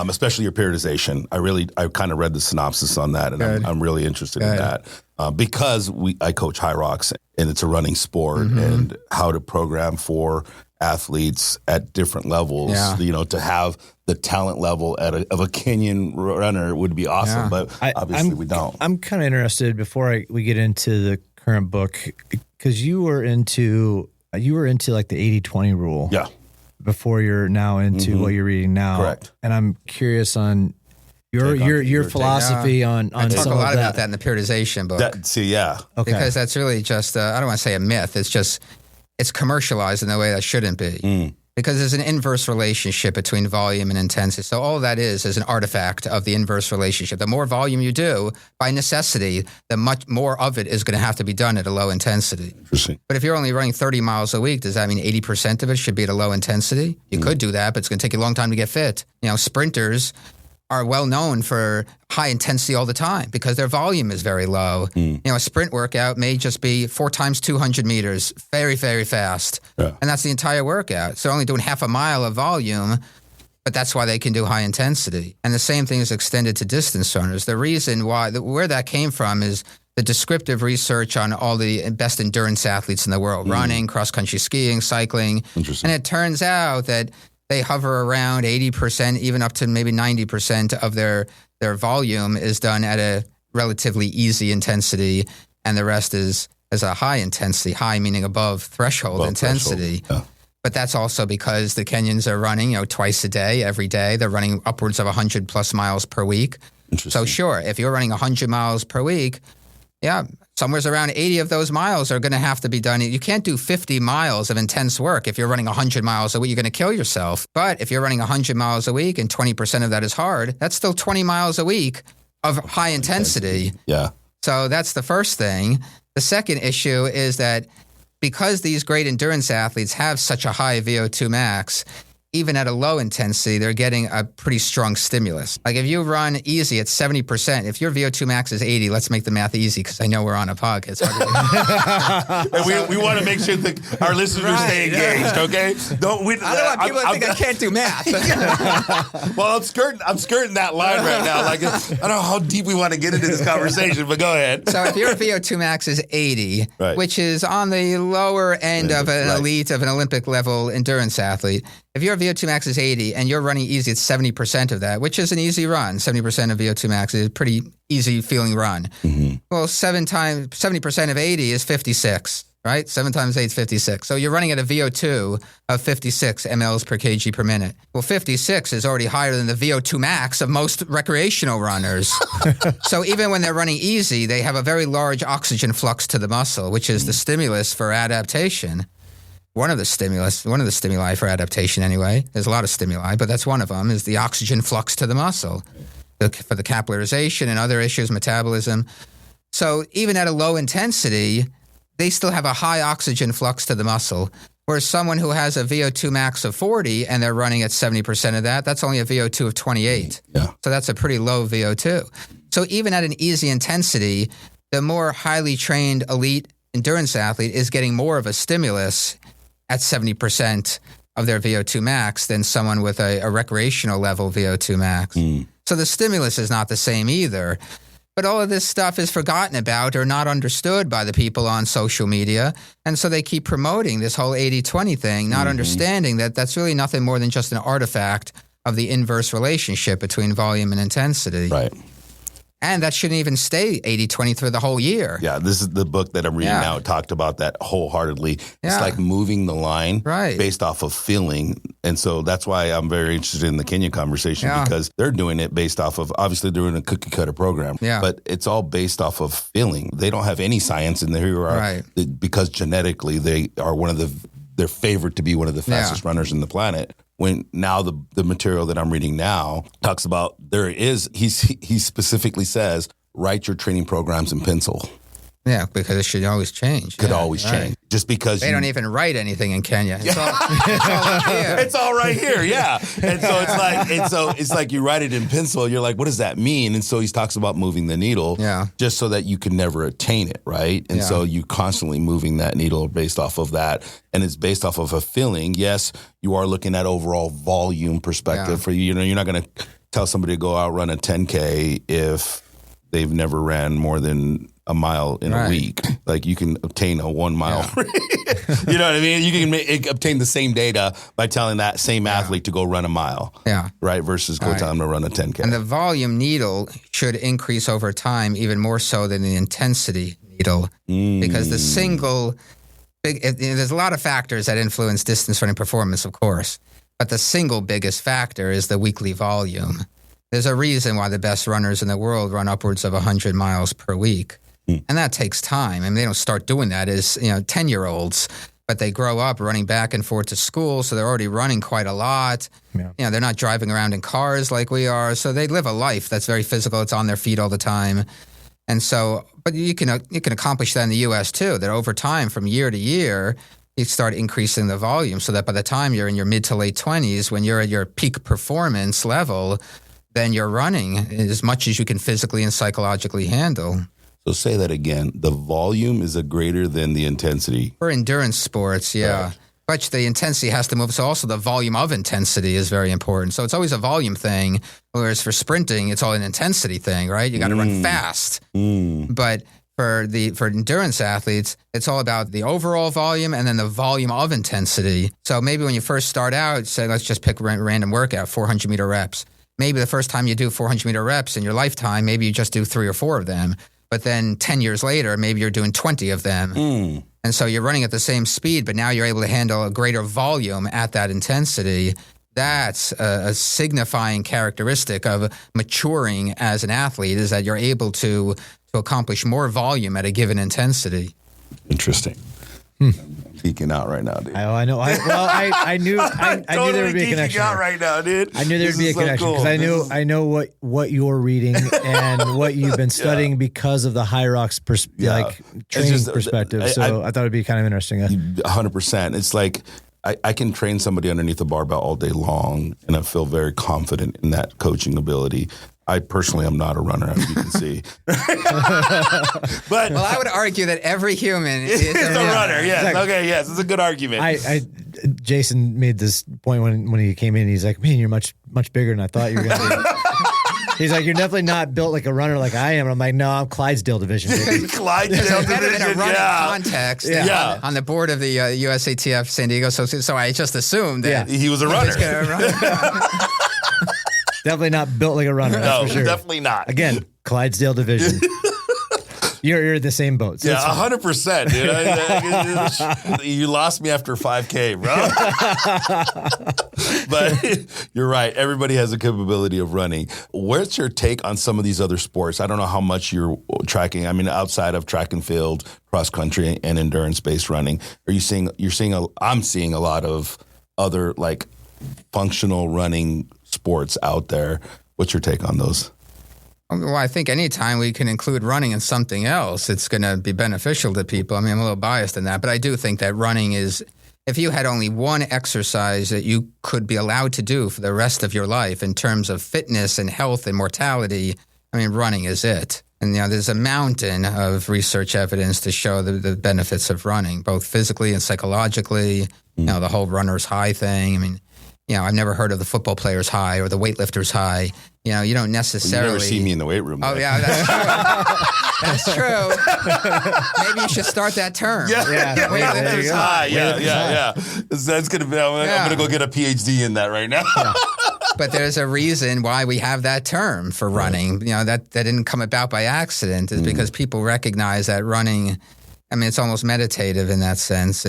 [SPEAKER 3] especially your periodization. I kind of read the synopsis on that, and I'm really interested in that because I coach high rocks, and it's a running sport, and how to program for athletes at different levels, you know, to have the talent level of a Kenyan runner would be awesome, but obviously we don't.
[SPEAKER 2] I'm kind of interested before we get into the current book, because you were into like the 80-20 rule.
[SPEAKER 3] Yeah.
[SPEAKER 2] Before you're now into what you're reading now.
[SPEAKER 3] Correct.
[SPEAKER 2] And I'm curious on your philosophy on
[SPEAKER 4] I talk
[SPEAKER 2] some
[SPEAKER 4] a lot
[SPEAKER 2] of that.
[SPEAKER 4] about that in the periodization book.
[SPEAKER 2] Okay.
[SPEAKER 4] Because that's really just, I don't want to say a myth. It's commercialized in a way that shouldn't be. Because there's an inverse relationship between volume and intensity. So all that is an artifact of the inverse relationship. The more volume you do, by necessity, the much more of it is going to have to be done at a low intensity.
[SPEAKER 3] Interesting.
[SPEAKER 4] But if you're only running 30 miles a week, does that mean 80% of it should be at a low intensity? You could do that, but it's going to take you a long time to get fit. You know, sprinters are well known for high intensity all the time because their volume is very low. You know, a sprint workout may just be 4 times 200 meters, very, very fast. Yeah. And that's the entire workout. So only doing half a mile of volume, but that's why they can do high intensity. And the same thing is extended to distance runners. The reason why, where that came from is the descriptive research on all the best endurance athletes in the world, running, cross-country skiing, cycling.
[SPEAKER 3] Interesting.
[SPEAKER 4] And it turns out that they hover around 80%, even up to maybe 90% of their volume is done at a relatively easy intensity, and the rest is a high intensity, high meaning above threshold intensity. Yeah. But that's also because the Kenyans are running, you know, twice a day, every day. They're running upwards of 100 plus miles per week. So sure, if you're running 100 miles per week, somewhere around 80 of those miles are going to have to be done. You can't do 50 miles of intense work. If you're running 100 miles a week, you're going to kill yourself. But if you're running 100 miles a week and 20% of that is hard, that's still 20 miles a week of high intensity.
[SPEAKER 3] Yeah.
[SPEAKER 4] So that's the first thing. The second issue is that because these great endurance athletes have such a high VO2 max, even at a low intensity, they're getting a pretty strong stimulus. Like if you run easy at 70%, if your VO2 max is 80, let's make the math easy because I know we're on a podcast.
[SPEAKER 3] And we want to make sure that our listeners stay engaged, okay?
[SPEAKER 4] I don't want people to think I can't do math.
[SPEAKER 3] Well, I'm skirting that line right now. Like, I don't know how deep we want to get into this conversation, but go ahead.
[SPEAKER 4] So if your VO2 max is 80, which is on the lower end of an elite, of an Olympic level endurance athlete, if your VO2 max is 80 and you're running easy at 70% of that, which is an easy run, 70% of VO2 max is a pretty easy feeling run. Mm-hmm. Well, 70% of 80 is 56, right? 7 times 8 is 56. So you're running at a VO2 of 56 mLs per kg per minute. Well, 56 is already higher than the VO2 max of most recreational runners. So even when they're running easy, they have a very large oxygen flux to the muscle, which is the stimulus for adaptation. One of the stimuli for adaptation anyway. There's a lot of stimuli, but that's one of them, is the oxygen flux to the muscle for the capillarization and other issues, metabolism. So even at a low intensity, they still have a high oxygen flux to the muscle, whereas someone who has a VO2 max of 40 and they're running at 70% of that, that's only a VO2 of 28. Yeah. So that's a pretty low VO2. So even at an easy intensity, the more highly trained elite endurance athlete is getting more of a stimulus at 70% of their VO2 max than someone with a recreational level VO2 max. So the stimulus is not the same either. But all of this stuff is forgotten about or not understood by the people on social media. And so they keep promoting this whole 80-20 thing, not understanding that that's really nothing more than just an artifact of the inverse relationship between volume and intensity.
[SPEAKER 3] Right.
[SPEAKER 4] And that shouldn't even stay 80-20 through the whole year.
[SPEAKER 3] Yeah, this is the book that I'm reading now. It talked about that wholeheartedly. It's like moving the line based off of feeling. And so that's why I'm very interested in the Kenyan conversation because they're doing it based off of, obviously they're doing a cookie cutter program, but it's all based off of feeling. They don't have any science in there because genetically they are they're favored to be one of the fastest runners in the planet. When now the material that I'm reading now talks about he specifically says, write your training programs in pencil.
[SPEAKER 4] Yeah, because it should always change.
[SPEAKER 3] Could always change. Just because
[SPEAKER 4] they don't even write anything in Kenya. It's all up here.
[SPEAKER 3] It's all right here, yeah. And so it's like you write it in pencil, you're like, what does that mean? And so he talks about moving the needle just so that you can never attain it, right? And so you constantly moving that needle based off of that. And it's based off of a feeling. Yes, you are looking at overall volume perspective for you. You know, you're not going to tell somebody to go out run a 10K if they've never ran more than a mile in a week. Like you can obtain a 1 mile. You know what I mean? You can obtain the same data by telling that same athlete to go run a mile. Yeah. Right. Versus go tell them to run a 10K.
[SPEAKER 4] And the volume needle should increase over time, even more so than the intensity needle, because the single there's a lot of factors that influence distance running performance, of course, but the single biggest factor is the weekly volume. There's a reason why the best runners in the world run upwards of 100 miles per week. And that takes time. I mean, they don't start doing that as, 10-year-olds, but they grow up running back and forth to school, so they're already running quite a lot. Yeah. They're not driving around in cars like we are, so they live a life that's very physical. It's on their feet all the time. And so, but you can accomplish that in the U.S. too, that over time, from year to year, you start increasing the volume so that by the time you're in your mid to late 20s, when you're at your peak performance level, then you're running as much as you can physically and psychologically handle.
[SPEAKER 3] So say that again. The volume is greater than the intensity.
[SPEAKER 4] For endurance sports, but the intensity has to move. So also the volume of intensity is very important. So it's always a volume thing, whereas for sprinting, it's all an intensity thing, right? You got to run fast. But for endurance athletes, it's all about the overall volume and then the volume of intensity. So maybe when you first start out, say, let's just pick a random workout, 400-meter reps. Maybe the first time you do 400-meter reps in your lifetime, maybe you just do 3 or 4 of them. But then 10 years later, maybe you're doing 20 of them. And so you're running at the same speed, but now you're able to handle a greater volume at that intensity. That's a signifying characteristic of maturing as an athlete, is that you're able to accomplish more volume at a given intensity.
[SPEAKER 3] Interesting. I'm geeking out right now, dude.
[SPEAKER 2] I know. I knew there would be a connection.
[SPEAKER 3] Out right now, dude.
[SPEAKER 2] I knew there would be a connection because I know what you're reading and what you've been studying because of the high rocks training perspective. So I thought it'd be kind of interesting.
[SPEAKER 3] 100%. It's like I can train somebody underneath a barbell all day long, and I feel very confident in that coaching ability. I personally am not a runner, as you can see. But
[SPEAKER 4] Well, I would argue that every human is
[SPEAKER 3] a runner. Yes.
[SPEAKER 2] Exactly.
[SPEAKER 3] Okay. Yes. It's a good argument.
[SPEAKER 2] Jason made this point when he came in. He's like, "Man, you're much bigger than I thought you were going to be." He's like, "You're definitely not built like a runner like I am." And I'm like, "No, I'm Clydesdale division." Baby.
[SPEAKER 3] Clydesdale
[SPEAKER 4] Kind of in a
[SPEAKER 3] division,
[SPEAKER 4] running
[SPEAKER 3] yeah.
[SPEAKER 4] context
[SPEAKER 3] Yeah.
[SPEAKER 4] on the board of the USATF San Diego. So I just assumed that
[SPEAKER 3] He was a runner.
[SPEAKER 4] he was gonna run.
[SPEAKER 2] Definitely not built like a runner. That's
[SPEAKER 3] No,
[SPEAKER 2] for sure.
[SPEAKER 3] definitely not.
[SPEAKER 2] Again, Clydesdale division. You're in the same boat. So
[SPEAKER 3] Yeah,
[SPEAKER 2] it's fine.
[SPEAKER 3] 100%. Dude. You lost me after 5K, bro. But you're right. Everybody has a capability of running. Where's your take on some of these other sports? I don't know how much you're tracking. I mean, outside of track and field, cross country, and endurance-based running, I'm seeing a lot of other like functional running sports out there. What's your take on those?
[SPEAKER 4] Well, I think anytime we can include running in something else, it's going to be beneficial to people. I mean, I'm a little biased in that, but I do think that running is, if you had only one exercise that you could be allowed to do for the rest of your life in terms of fitness and health and mortality, I mean, running is it. And, there's a mountain of research evidence to show the benefits of running, both physically and psychologically, the whole runner's high thing. I mean, I've never heard of the football player's high or the weightlifter's high. You don't necessarily.
[SPEAKER 3] You never see me in the weight room.
[SPEAKER 4] Oh,
[SPEAKER 3] though.
[SPEAKER 4] yeah, that's true. That's true. Maybe you should start that term.
[SPEAKER 2] Yeah.
[SPEAKER 3] Weightlifter's high. Yeah. That's gonna be. I'm
[SPEAKER 4] Yeah.
[SPEAKER 3] gonna go get a PhD in that right now.
[SPEAKER 4] But there's a reason why we have that term for running. That didn't come about by accident. Is because people recognize that running, I mean, it's almost meditative in that sense.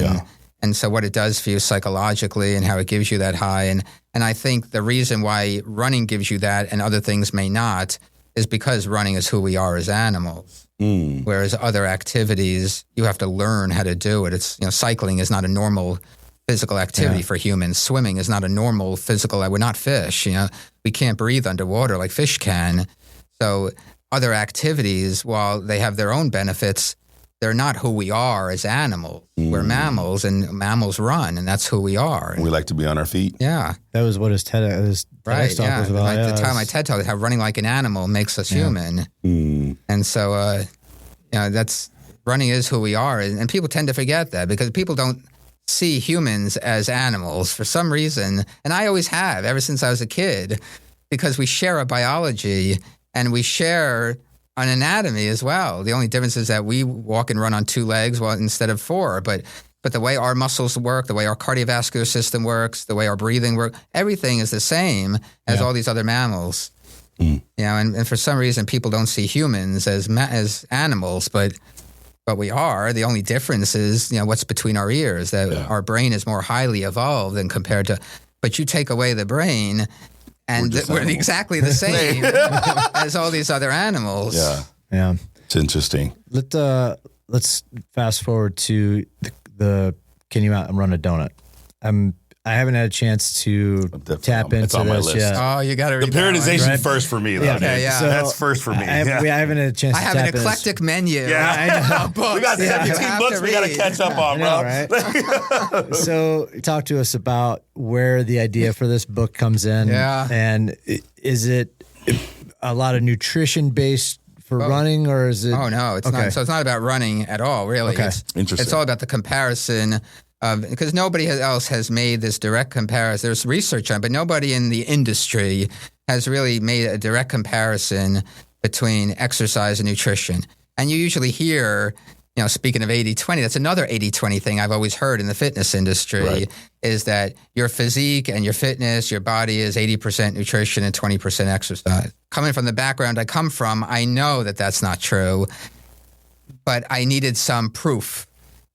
[SPEAKER 4] And so what it does for you psychologically and how it gives you that high. And I think the reason why running gives you that and other things may not is because running is who we are as animals. Whereas other activities, you have to learn how to do it. It's, cycling is not a normal physical activity for humans. Swimming is not a normal physical, we're not fish. We can't breathe underwater like fish can. So other activities, while they have their own benefits, they're not who we are as animals. We're mammals, and mammals run, and that's who we are.
[SPEAKER 3] We like to be on our feet.
[SPEAKER 4] Yeah.
[SPEAKER 2] That was what his TEDx talk was about.
[SPEAKER 4] The time my TED talk is how running like an animal makes us human. And so, that's running is who we are. And people tend to forget that because people don't see humans as animals for some reason. And I always have, ever since I was a kid, because we share a biology and we share an anatomy as well. The only difference is that we walk and run on 2 legs instead of 4. But the way our muscles work, the way our cardiovascular system works, the way our breathing works, everything is the same as all these other mammals. And for some reason, people don't see humans as animals, but we are. The only difference is, what's between our ears, that our brain is more highly evolved than compared to, but you take away the brain, and we're exactly the same as all these other animals.
[SPEAKER 2] Yeah.
[SPEAKER 3] It's interesting.
[SPEAKER 2] Let's fast forward to the can you out and run a donut? I haven't had a chance to tap into
[SPEAKER 3] it's on my
[SPEAKER 2] this
[SPEAKER 3] list.
[SPEAKER 2] yet.
[SPEAKER 4] Oh, you got to read
[SPEAKER 3] The periodization
[SPEAKER 2] right?
[SPEAKER 3] first for me, though.
[SPEAKER 2] Yeah.
[SPEAKER 3] Dude.
[SPEAKER 4] Okay, yeah.
[SPEAKER 2] So
[SPEAKER 3] That's first for me.
[SPEAKER 2] I haven't had a chance
[SPEAKER 4] I
[SPEAKER 2] to
[SPEAKER 4] have
[SPEAKER 2] tap
[SPEAKER 4] an
[SPEAKER 2] into this.
[SPEAKER 4] eclectic menu.
[SPEAKER 2] I know.
[SPEAKER 4] Books.
[SPEAKER 3] We got 17 books we got to catch up on, bro.
[SPEAKER 2] Right? So talk to us about where the idea for this book comes in.
[SPEAKER 4] Yeah.
[SPEAKER 2] And is it a lot of nutrition based for running, or is it?
[SPEAKER 4] Oh, no, it's not. So it's not about running at all, really.
[SPEAKER 2] Okay.
[SPEAKER 3] Interesting.
[SPEAKER 4] It's all about the comparison because nobody else has made this direct comparison. There's research on it, but nobody in the industry has really made a direct comparison between exercise and nutrition. And you usually hear, speaking of 80-20, that's another 80-20 thing I've always heard in the fitness industry, is that your physique and your fitness, your body is 80% nutrition and 20% exercise. Coming from the background I come from, I know that that's not true, but I needed some proof.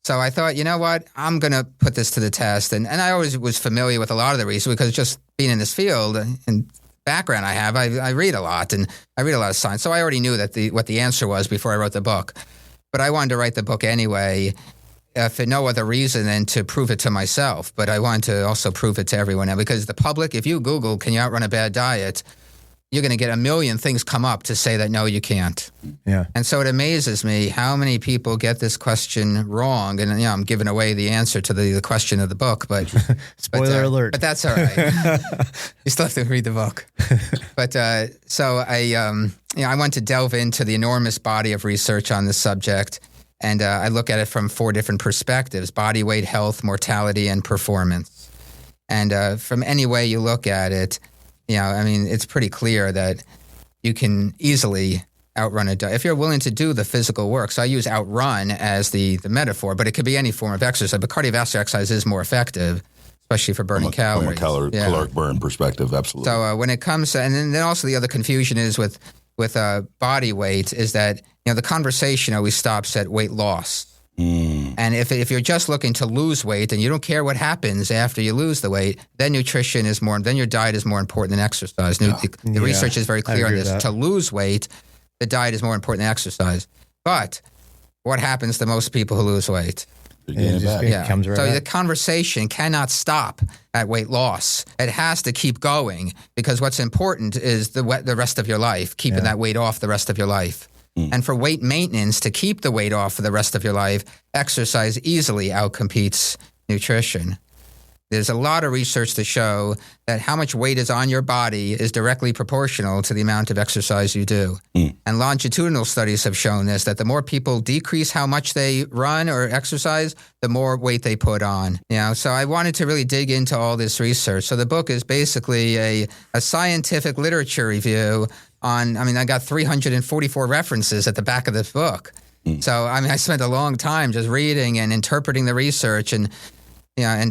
[SPEAKER 4] So I thought, you know what, I'm going to put this to the test. And I always was familiar with a lot of the research because just being in this field and background I have, I read a lot and I read a lot of science. So I already knew that what the answer was before I wrote the book. But I wanted to write the book anyway, for no other reason than to prove it to myself. But I wanted to also prove it to everyone else because the public, if you Google, can you outrun a bad diet? you're going to get a million things come up to say that, no, you can't.
[SPEAKER 2] Yeah.
[SPEAKER 4] And so it amazes me how many people get this question wrong. And, I'm giving away the answer to the question of the book, but
[SPEAKER 2] Spoiler alert.
[SPEAKER 4] But that's all right. You still have to read the book. But so I want to delve into the enormous body of research on this subject. And I look at it from 4 different perspectives: body weight, health, mortality, and performance. And from any way you look at it, it's pretty clear that you can easily outrun a donut if you're willing to do the physical work. So I use outrun as the metaphor, but it could be any form of exercise. But cardiovascular exercise is more effective, especially for burning calories.
[SPEAKER 3] From a caloric burn perspective, absolutely.
[SPEAKER 4] So when it comes to, and then also the other confusion is with body weight is that, the conversation always stops at weight loss. And if you're just looking to lose weight and you don't care what happens after you lose the weight, then nutrition is then your diet is more important than exercise. The research is very clear on this. To lose weight, the diet is more important than exercise. But what happens to most people who lose weight?
[SPEAKER 2] Comes right
[SPEAKER 4] so
[SPEAKER 2] back.
[SPEAKER 4] the conversation cannot stop at weight loss. It has to keep going, because what's important is the rest of your life, keeping that weight off the rest of your life. And for weight maintenance, to keep the weight off for the rest of your life, exercise easily outcompetes nutrition. There's a lot of research to show that how much weight is on your body is directly proportional to the amount of exercise you do. And longitudinal studies have shown this, that the more people decrease how much they run or exercise, the more weight they put on. So I wanted to really dig into all this research. So the book is basically a scientific literature review on, I got 344 references at the back of this book. So, I spent a long time just reading and interpreting the research and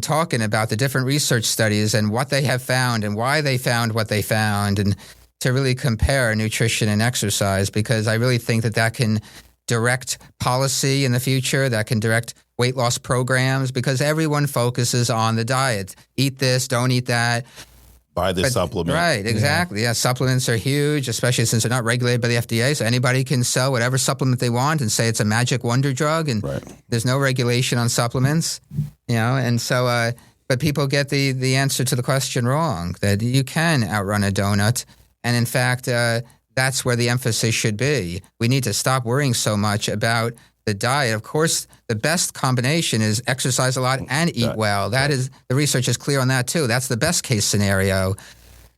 [SPEAKER 4] talking about the different research studies and what they have found and why they found what they found, and to really compare nutrition and exercise, because I really think that can direct policy in the future, that can direct weight loss programs, because everyone focuses on the diet. Eat this, don't eat that.
[SPEAKER 3] Buy this supplement.
[SPEAKER 4] Right, exactly. Yeah, supplements are huge, especially since they're not regulated by the FDA. So anybody can sell whatever supplement they want and say it's a magic wonder drug, and there's no regulation on supplements. And so, but people get the answer to the question wrong, that you can outrun a donut. And in fact, that's where the emphasis should be. We need to stop worrying so much about the diet. Of course, the best combination is exercise a lot and eat well. That is, the research is clear on that too. That's the best case scenario.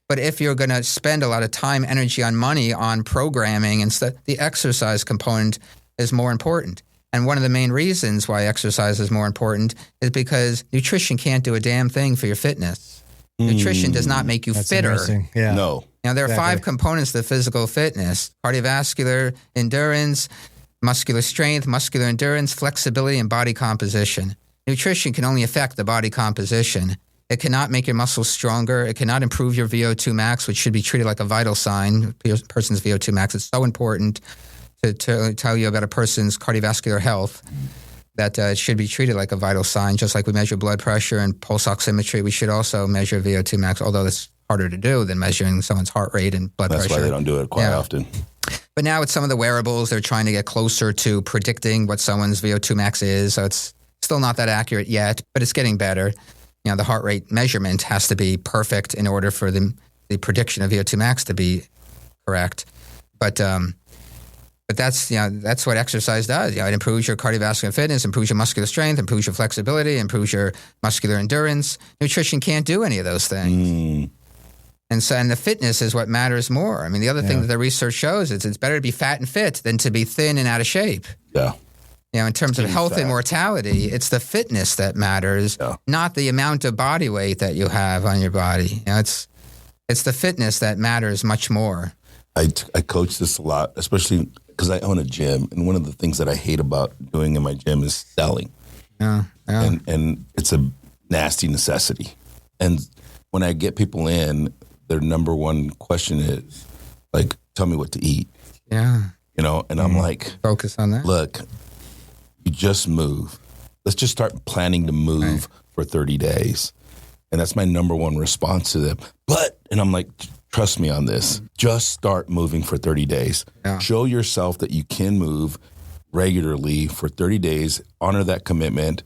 [SPEAKER 4] But if you're going to spend a lot of time, energy, on money on programming and stuff, the exercise component is more important. And one of the main reasons why exercise is more important is because nutrition can't do a damn thing for your fitness. Nutrition does not make you fitter.
[SPEAKER 2] Yeah.
[SPEAKER 3] No.
[SPEAKER 4] Now, there are 5 components to physical fitness: cardiovascular endurance, muscular strength, muscular endurance, flexibility, and body composition. Nutrition can only affect the body composition. It cannot make your muscles stronger. It cannot improve your VO2 max, which should be treated like a vital sign, a person's VO2 max. It's so important to tell you about a person's cardiovascular health that it should be treated like a vital sign. Just like we measure blood pressure and pulse oximetry, we should also measure VO2 max, although it's harder to do than measuring someone's heart rate and blood pressure.
[SPEAKER 3] That's why they don't do it quite often.
[SPEAKER 4] But now with some of the wearables, they're trying to get closer to predicting what someone's VO2 max is. So it's still not that accurate yet, but it's getting better. The heart rate measurement has to be perfect in order for the prediction of VO2 max to be correct. But that's that's what exercise does. It improves your cardiovascular fitness, improves your muscular strength, improves your flexibility, improves your muscular endurance. Nutrition can't do any of those things. And the fitness is what matters more. The other thing that the research shows is it's better to be fat and fit than to be thin and out of shape.
[SPEAKER 3] Yeah.
[SPEAKER 4] In terms of health and mortality, it's the fitness that matters, not the amount of body weight that you have on your body. It's the fitness that matters much more.
[SPEAKER 3] I coach this a lot, especially because I own a gym. And one of the things that I hate about doing in my gym is selling. And it's a nasty necessity. And when I get people in, their number one question is, like, tell me what to eat.
[SPEAKER 4] Yeah.
[SPEAKER 3] And I'm like,
[SPEAKER 4] focus on that.
[SPEAKER 3] Look, you just move. Let's just start planning to move for 30 days. And that's my number one response to them. And I'm like, trust me on this. Just start moving for 30 days. Yeah. Show yourself that you can move regularly for 30 days. Honor that commitment.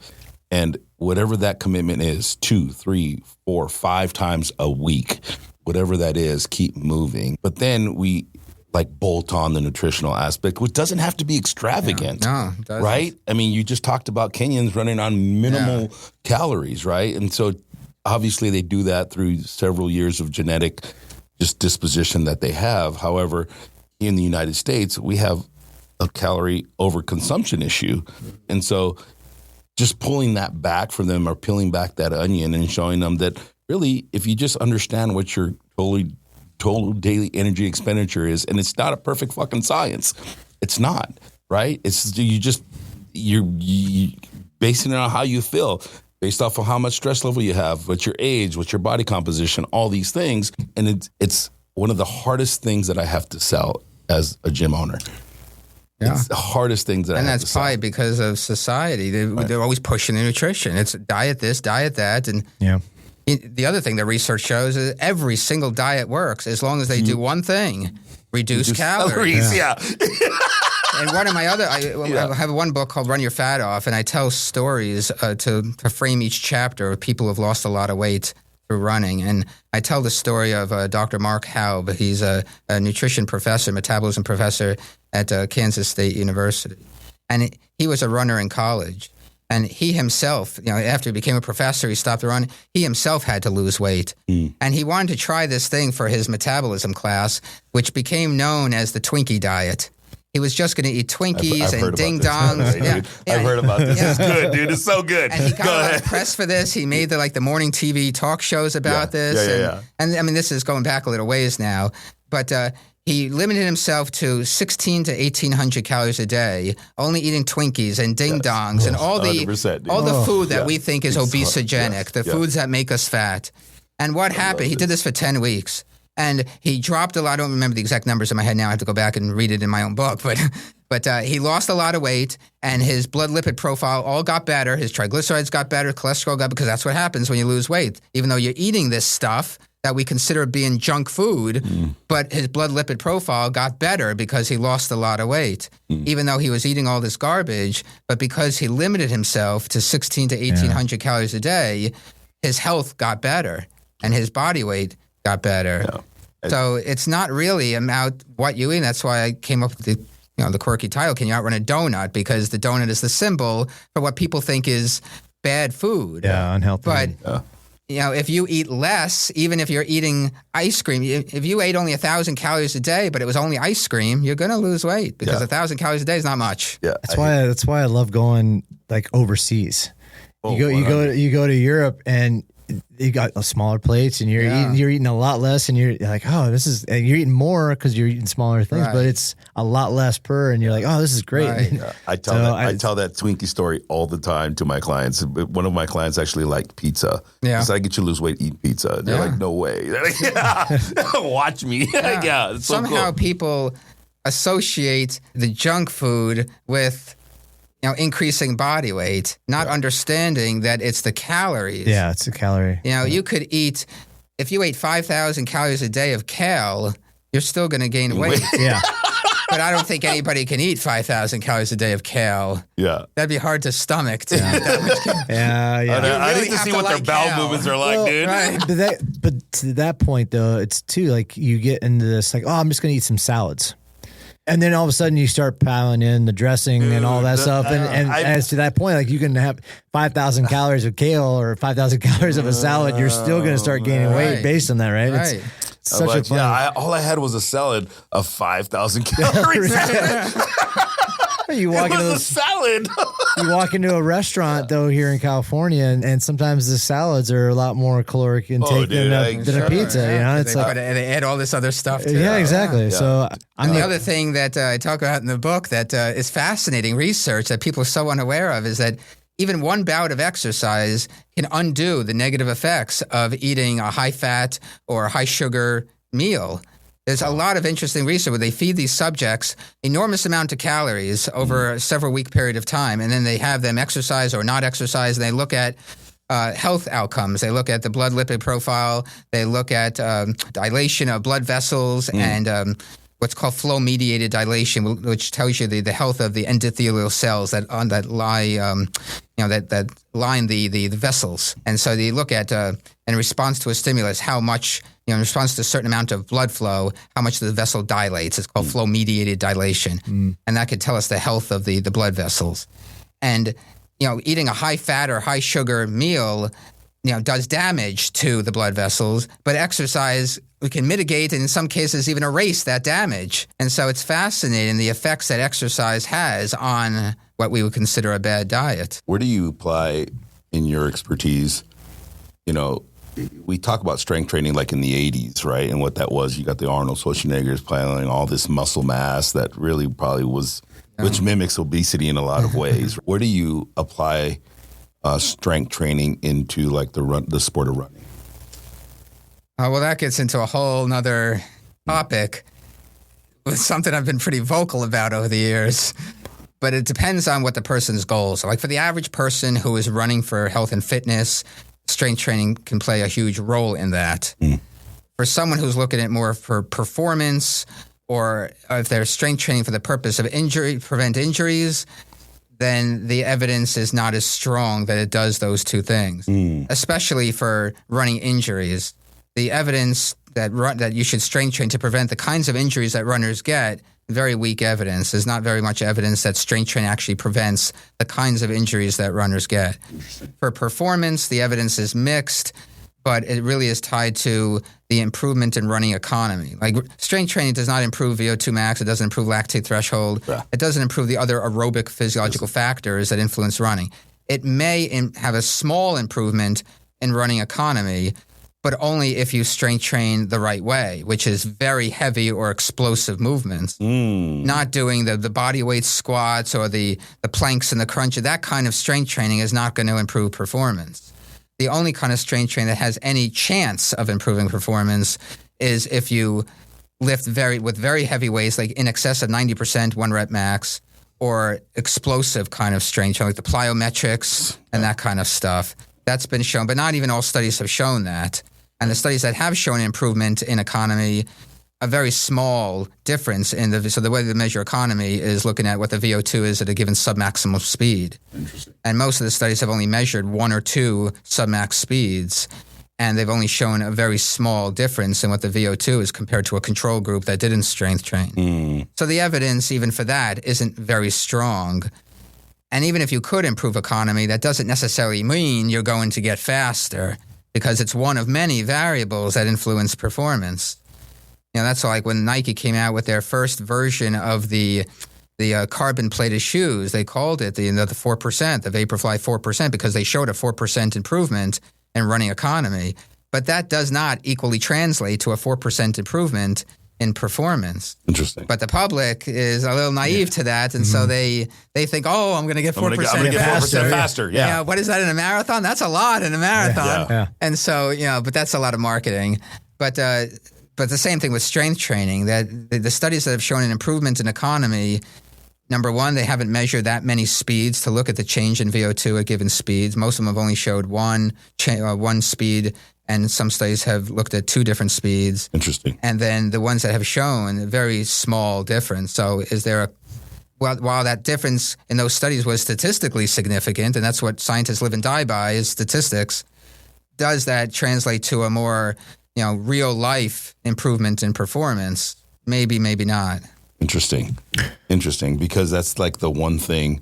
[SPEAKER 3] And whatever that commitment is, 2, 3, 4, 5 times a week, whatever that is, keep moving. But then we like bolt on the nutritional aspect, which doesn't have to be extravagant.
[SPEAKER 4] No, it doesn't.
[SPEAKER 3] Right? I mean, you just talked about Kenyans running on minimal calories, right? And so obviously they do that through several years of genetic just disposition that they have. However, in the United States, we have a calorie overconsumption issue. And so just pulling that back from them or peeling back that onion and showing them that really, if you just understand what your total daily energy expenditure is, and it's not a perfect fucking science. It's not, right? It's you're basing it on how you feel, based off of how much stress level you have, what's your age, what's your body composition, all these things. And it's one of the hardest things that I have to sell as a gym owner.
[SPEAKER 4] Yeah.
[SPEAKER 3] It's the hardest things that I have to sell.
[SPEAKER 4] And that's probably because of society. They're always pushing the nutrition. It's diet this, diet that. And the other thing that research shows is every single diet works as long as they do one thing, reduce calories.
[SPEAKER 3] Yeah.
[SPEAKER 4] And one of my other, I have one book called Run Your Fat Off, and I tell stories to frame each chapter of people who have lost a lot of weight through running. And I tell the story of Dr. Mark Haub. He's a nutrition professor, metabolism professor at Kansas State University. And he was a runner in college. And he himself, after he became a professor, he stopped running. He himself had to lose weight. And he wanted to try this thing for his metabolism class, which became known as the Twinkie diet. He was just going to eat Twinkies and ding-dongs.
[SPEAKER 3] I've heard about this. It's good, dude. It's so good.
[SPEAKER 4] And he got a lot of press for this. He made the morning TV talk shows about this. And I mean, this is going back a little ways now. But he limited himself to 1,600 to 1,800 calories a day, only eating Twinkies and ding-dongs and all the food that we think is obesogenic, the foods that make us fat. And what happened? He did this for 10 weeks. And he dropped a lot. I don't remember the exact numbers in my head now. I have to go back and read it in my own book. But he lost a lot of weight, and his blood lipid profile all got better. His triglycerides got better, cholesterol got better, because that's what happens when you lose weight. Even though you're eating this stuff that we consider being junk food, but his blood lipid profile got better because he lost a lot of weight. Even though he was eating all this garbage, but because he limited himself to 1,600 to 1,800 calories a day, his health got better, and his body weight got better. Yeah. So it's not really about what you eat. That's why I came up with the quirky title, Can You Outrun a Donut? Because the donut is the symbol for what people think is bad food.
[SPEAKER 2] Yeah, unhealthy.
[SPEAKER 4] But, if you eat less, even if you're eating ice cream, if you ate only 1,000 calories a day, but it was only ice cream, you're going to lose weight because 1,000 calories a day is not much.
[SPEAKER 3] Yeah.
[SPEAKER 2] That's why I love going overseas. You go to Europe and you got smaller plates, and you're eating a lot less, and you're like, oh, you're eating more because you're eating smaller things, but it's a lot less per, and you're like, oh, this is great.
[SPEAKER 4] Right.
[SPEAKER 3] I tell that Twinkie story all the time to my clients. One of my clients actually liked pizza. Yeah, so I get you to lose weight eating pizza. And they're like, no way. They're like, watch me. It's
[SPEAKER 4] somehow
[SPEAKER 3] so cool.
[SPEAKER 4] People associate the junk food with increasing body weight, not understanding that it's the calories.
[SPEAKER 2] Yeah, it's a calorie.
[SPEAKER 4] You could eat, if you ate 5,000 calories a day of kale, you're still going to gain weight.
[SPEAKER 2] Yeah.
[SPEAKER 4] But I don't think anybody can eat 5,000 calories a day of kale.
[SPEAKER 3] Yeah.
[SPEAKER 4] That'd be hard to stomach to eat that much kale.
[SPEAKER 3] I need to see what their bowel movements are like, dude.
[SPEAKER 4] Right.
[SPEAKER 2] But to that point, though, it's too, like, you get into this, like, oh, I'm just going to eat some salads. And then all of a sudden you start piling in the dressing and all that stuff. And as to that point, like, you can have 5,000 calories of kale or 5,000 calories of a salad. You're still going to start gaining weight based on that, right?
[SPEAKER 4] Right.
[SPEAKER 2] It's such a fun.
[SPEAKER 3] All I had was a salad of 5,000 calories.
[SPEAKER 2] You walk into a salad. You walk into a restaurant though here in California, and sometimes the salads are a lot more caloric intake than a pizza. It's
[SPEAKER 4] they add all this other stuff to it.
[SPEAKER 2] Yeah, exactly. Yeah. So
[SPEAKER 4] the other thing that I talk about in the book that is fascinating research that people are so unaware of is that even one bout of exercise can undo the negative effects of eating a high-fat or high-sugar meal. There's a lot of interesting research where they feed these subjects enormous amount of calories over a several-week period of time, and then they have them exercise or not exercise, and they look at health outcomes. They look at the blood lipid profile. They look at dilation of blood vessels and what's called flow-mediated dilation, which tells you the health of the endothelial cells that lie that line the vessels. And so they look at in response to a stimulus how much in response to a certain amount of blood flow, how much the vessel dilates. It's called flow-mediated dilation. And that could tell us the health of the blood vessels. And, eating a high-fat or high-sugar meal, does damage to the blood vessels, but exercise, we can mitigate and in some cases even erase that damage. And so it's fascinating the effects that exercise has on what we would consider a bad diet.
[SPEAKER 3] Where do you apply in your expertise? We talk about strength training like in the 80s, right? And what that was, you got the Arnold Schwarzeneggers piling all this muscle mass that really probably was, which mimics obesity in a lot of ways. Where do you apply strength training into like the sport of running?
[SPEAKER 4] Well, that gets into a whole nother topic with something I've been pretty vocal about over the years. But it depends on what the person's goals are. Like for the average person who is running for health and fitness, strength training can play a huge role in that. For someone who's looking at more for performance, or if they're strength training for the purpose of prevent injuries, then the evidence is not as strong that it does those two things, especially for running injuries. The evidence that you should strength train to prevent the kinds of injuries that runners get, very weak evidence. There's not very much evidence that strength training actually prevents the kinds of injuries that runners get. For performance, the evidence is mixed, but it really is tied to the improvement in running economy. Like strength training does not improve VO2 max. It doesn't improve lactate threshold. Yeah. It doesn't improve the other aerobic physiological factors that influence running. It may have a small improvement in running economy, but only if you strength train the right way, which is very heavy or explosive movements. Not doing the body weight squats or the planks and the crunches. That kind of strength training is not going to improve performance. The only kind of strength training that has any chance of improving performance is if you lift with very heavy weights, like in excess of 90% 1 rep max, or explosive kind of strength training, like the plyometrics and that kind of stuff. That's been shown, but not even all studies have shown that. And the studies that have shown improvement in economy, a very small difference so the way they measure economy is looking at what the VO2 is at a given submaximal speed.
[SPEAKER 3] Interesting.
[SPEAKER 4] And most of the studies have only measured 1 or 2 submax speeds, and they've only shown a very small difference in what the VO2 is compared to a control group that didn't strength train. So the evidence even for that isn't very strong. And even if you could improve economy, that doesn't necessarily mean you're going to get faster, because it's one of many variables that influence performance. That's like when Nike came out with their first version of the carbon-plated shoes. They called it the 4%, the Vaporfly 4%, because they showed a 4% improvement in running economy. But that does not equally translate to a 4% improvement in performance.
[SPEAKER 3] Interesting.
[SPEAKER 4] But the public is a little naive to that, and so they think, I'm going to get 4%
[SPEAKER 3] I'm gonna get 4% faster. Yeah.
[SPEAKER 4] What is that in a marathon? That's a lot in a marathon.
[SPEAKER 2] Yeah.
[SPEAKER 4] And so, but that's a lot of marketing. But the same thing with strength training, that the studies that have shown an improvement in economy, number one, they haven't measured that many speeds to look at the change in VO2 at given speeds. Most of them have only showed one speed, and some studies have looked at 2 different speeds.
[SPEAKER 3] Interesting.
[SPEAKER 4] And then the ones that have shown a very small difference. So is there while that difference in those studies was statistically significant, and that's what scientists live and die by is statistics, does that translate to a more real life improvement in performance? Maybe, maybe not.
[SPEAKER 3] Interesting, because that's like the one thing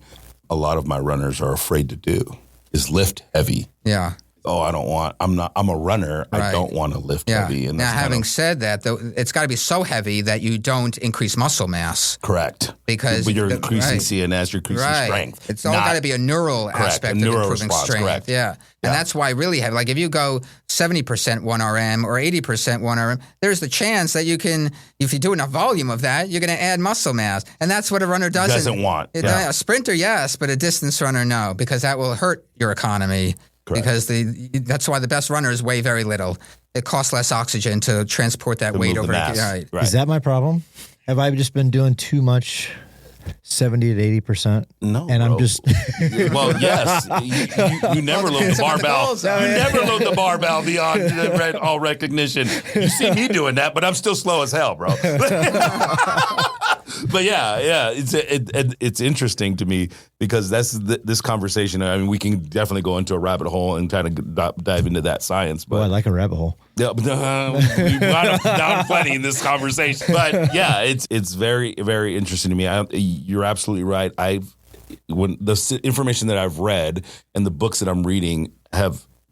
[SPEAKER 3] a lot of my runners are afraid to do is lift heavy.
[SPEAKER 4] Yeah.
[SPEAKER 3] I'm a runner. Right. I don't want to lift heavy. And
[SPEAKER 4] now, having said that, though, it's got to be so heavy that you don't increase muscle mass.
[SPEAKER 3] Correct.
[SPEAKER 4] Because
[SPEAKER 3] you're increasing CNS, you're increasing strength.
[SPEAKER 4] It's all got to be a neural aspect of improving strength.
[SPEAKER 3] Correct.
[SPEAKER 4] Yeah. And that's why really heavy. Like if you go 70% 1RM or 80% 1RM, there's the chance that you can, if you do enough volume of that, you're going to add muscle mass. And that's what a runner doesn't
[SPEAKER 3] want.
[SPEAKER 4] A sprinter, yes, but a distance runner, no, because that will hurt your economy. Correct. Because that's why the best runners weigh very little. It costs less oxygen to transport that weight over.
[SPEAKER 3] Right.
[SPEAKER 2] Is that my problem? Have I just been doing too much 70 to 80%?
[SPEAKER 3] No.
[SPEAKER 2] And I'm just.
[SPEAKER 3] Well, yes. You never load the barbell. You never load the barbell beyond all recognition. You see me doing that, but I'm still slow as hell, bro. But yeah, it's interesting to me because that's this conversation. I mean, we can definitely go into a rabbit hole and kind of dive into that science. But
[SPEAKER 2] I like a rabbit hole.
[SPEAKER 3] Yeah, we've got down plenty in this conversation. But yeah, it's very, very interesting to me. You're absolutely right. When the information that I've read and the books that I'm reading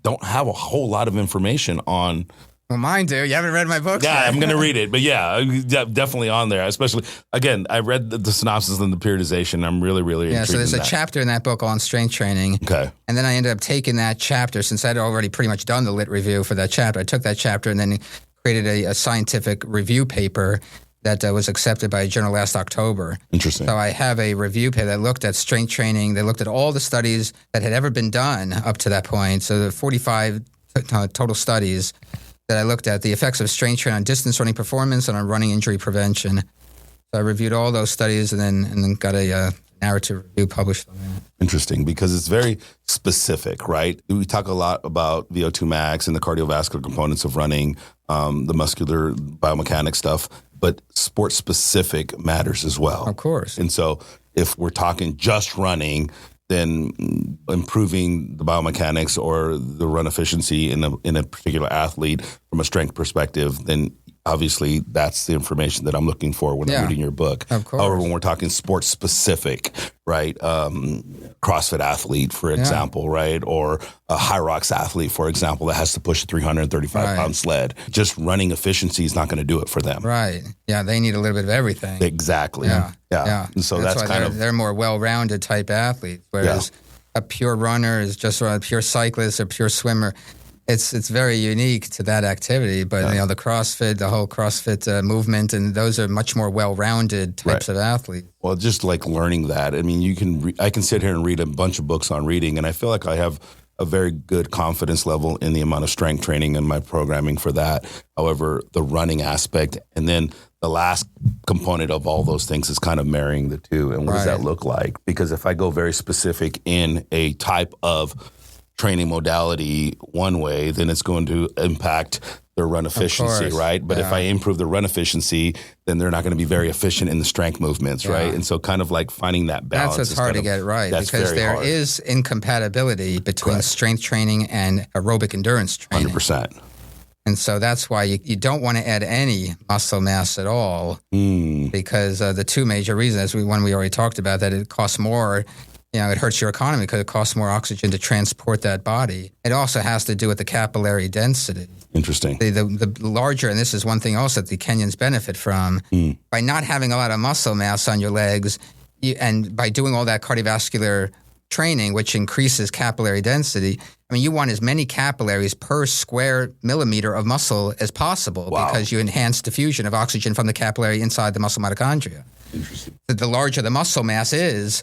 [SPEAKER 3] don't have a whole lot of information on.
[SPEAKER 4] Well, mine do. You haven't read my books?
[SPEAKER 3] Yeah,
[SPEAKER 4] yet.
[SPEAKER 3] I'm going to read it. But yeah, definitely on there. Especially, again, I read the synopsis and the periodization. I'm really, really intrigued.
[SPEAKER 4] Yeah, so there's a chapter in that book on strength training.
[SPEAKER 3] Okay.
[SPEAKER 4] And then I ended up taking that chapter, since I'd already pretty much done the lit review for that chapter. I took that chapter and then created a scientific review paper that was accepted by a journal last October.
[SPEAKER 3] Interesting.
[SPEAKER 4] So I have a review paper that looked at strength training. They looked at all the studies that had ever been done up to that point. So the 45 total studies that I looked at, the effects of strength training on distance running performance and on running injury prevention. So I reviewed all those studies and then got a narrative review published on that.
[SPEAKER 3] Interesting, because it's very specific, right? We talk a lot about VO2 max and the cardiovascular components of running, the muscular biomechanics stuff, but sports specific matters as well.
[SPEAKER 4] Of course.
[SPEAKER 3] And so if we're talking just running, then improving the biomechanics or the run efficiency in a particular athlete from a strength perspective, then obviously that's the information that I'm looking for when I'm reading your book.
[SPEAKER 4] Of course.
[SPEAKER 3] However, when we're talking sports specific, right? CrossFit athlete, for example, right? Or a high rocks athlete, for example, that has to push a 335 pound sled. Just running efficiency is not going to do it for them.
[SPEAKER 4] Right. Yeah, they need a little bit of everything.
[SPEAKER 3] Exactly.
[SPEAKER 4] Yeah.
[SPEAKER 3] And so that's
[SPEAKER 4] why
[SPEAKER 3] kind of
[SPEAKER 4] they're more well-rounded type athletes, whereas a pure runner is just a pure cyclist or pure swimmer. It's very unique to that activity, but the CrossFit, the whole CrossFit movement, and those are much more well-rounded types of athletes.
[SPEAKER 3] Well, just like learning that. I mean, I can sit here and read a bunch of books on reading, and I feel like I have a very good confidence level in the amount of strength training and my programming for that. However, the running aspect, and then the last component of all those things is kind of marrying the two. And what does that look like? Because if I go very specific in a type of training modality one way, then it's going to impact their run efficiency, right? But if I improve the run efficiency, then they're not going to be very efficient in the strength movements, right? And so kind of like finding that balance.
[SPEAKER 4] That's what's hard to get right, because there is incompatibility between strength training and aerobic endurance training.
[SPEAKER 3] 100%.
[SPEAKER 4] And so that's why you don't want to add any muscle mass at all, because the two major reasons, one we already talked about, that it costs more. It hurts your economy because it costs more oxygen to transport that body. It also has to do with the capillary density.
[SPEAKER 3] Interesting.
[SPEAKER 4] The larger, and this is one thing also that the Kenyans benefit from, by not having a lot of muscle mass on your legs, and by doing all that cardiovascular training, which increases capillary density, I mean, you want as many capillaries per square millimeter of muscle as possible because you enhance diffusion of oxygen from the capillary inside the muscle mitochondria.
[SPEAKER 3] Interesting.
[SPEAKER 4] The larger the muscle mass is,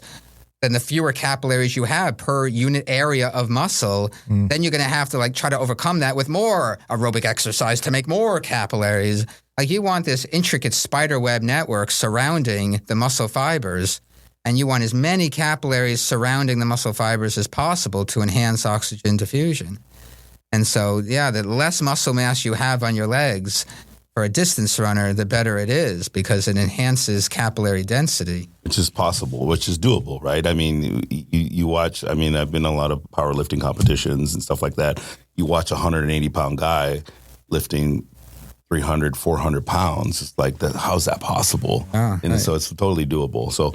[SPEAKER 4] then the fewer capillaries you have per unit area of muscle, then you're going to have to try to overcome that with more aerobic exercise to make more capillaries. You want this intricate spider web network surrounding the muscle fibers, and you want as many capillaries surrounding the muscle fibers as possible to enhance oxygen diffusion. And so, the less muscle mass you have on your legs for a distance runner, the better it is, because it enhances capillary density.
[SPEAKER 3] Which is possible, which is doable, right? I mean, you watch, I've been in a lot of powerlifting competitions and stuff like that. You watch a 180-pound guy lifting 300, 400 pounds. It's like, how's that possible? So it's totally doable. So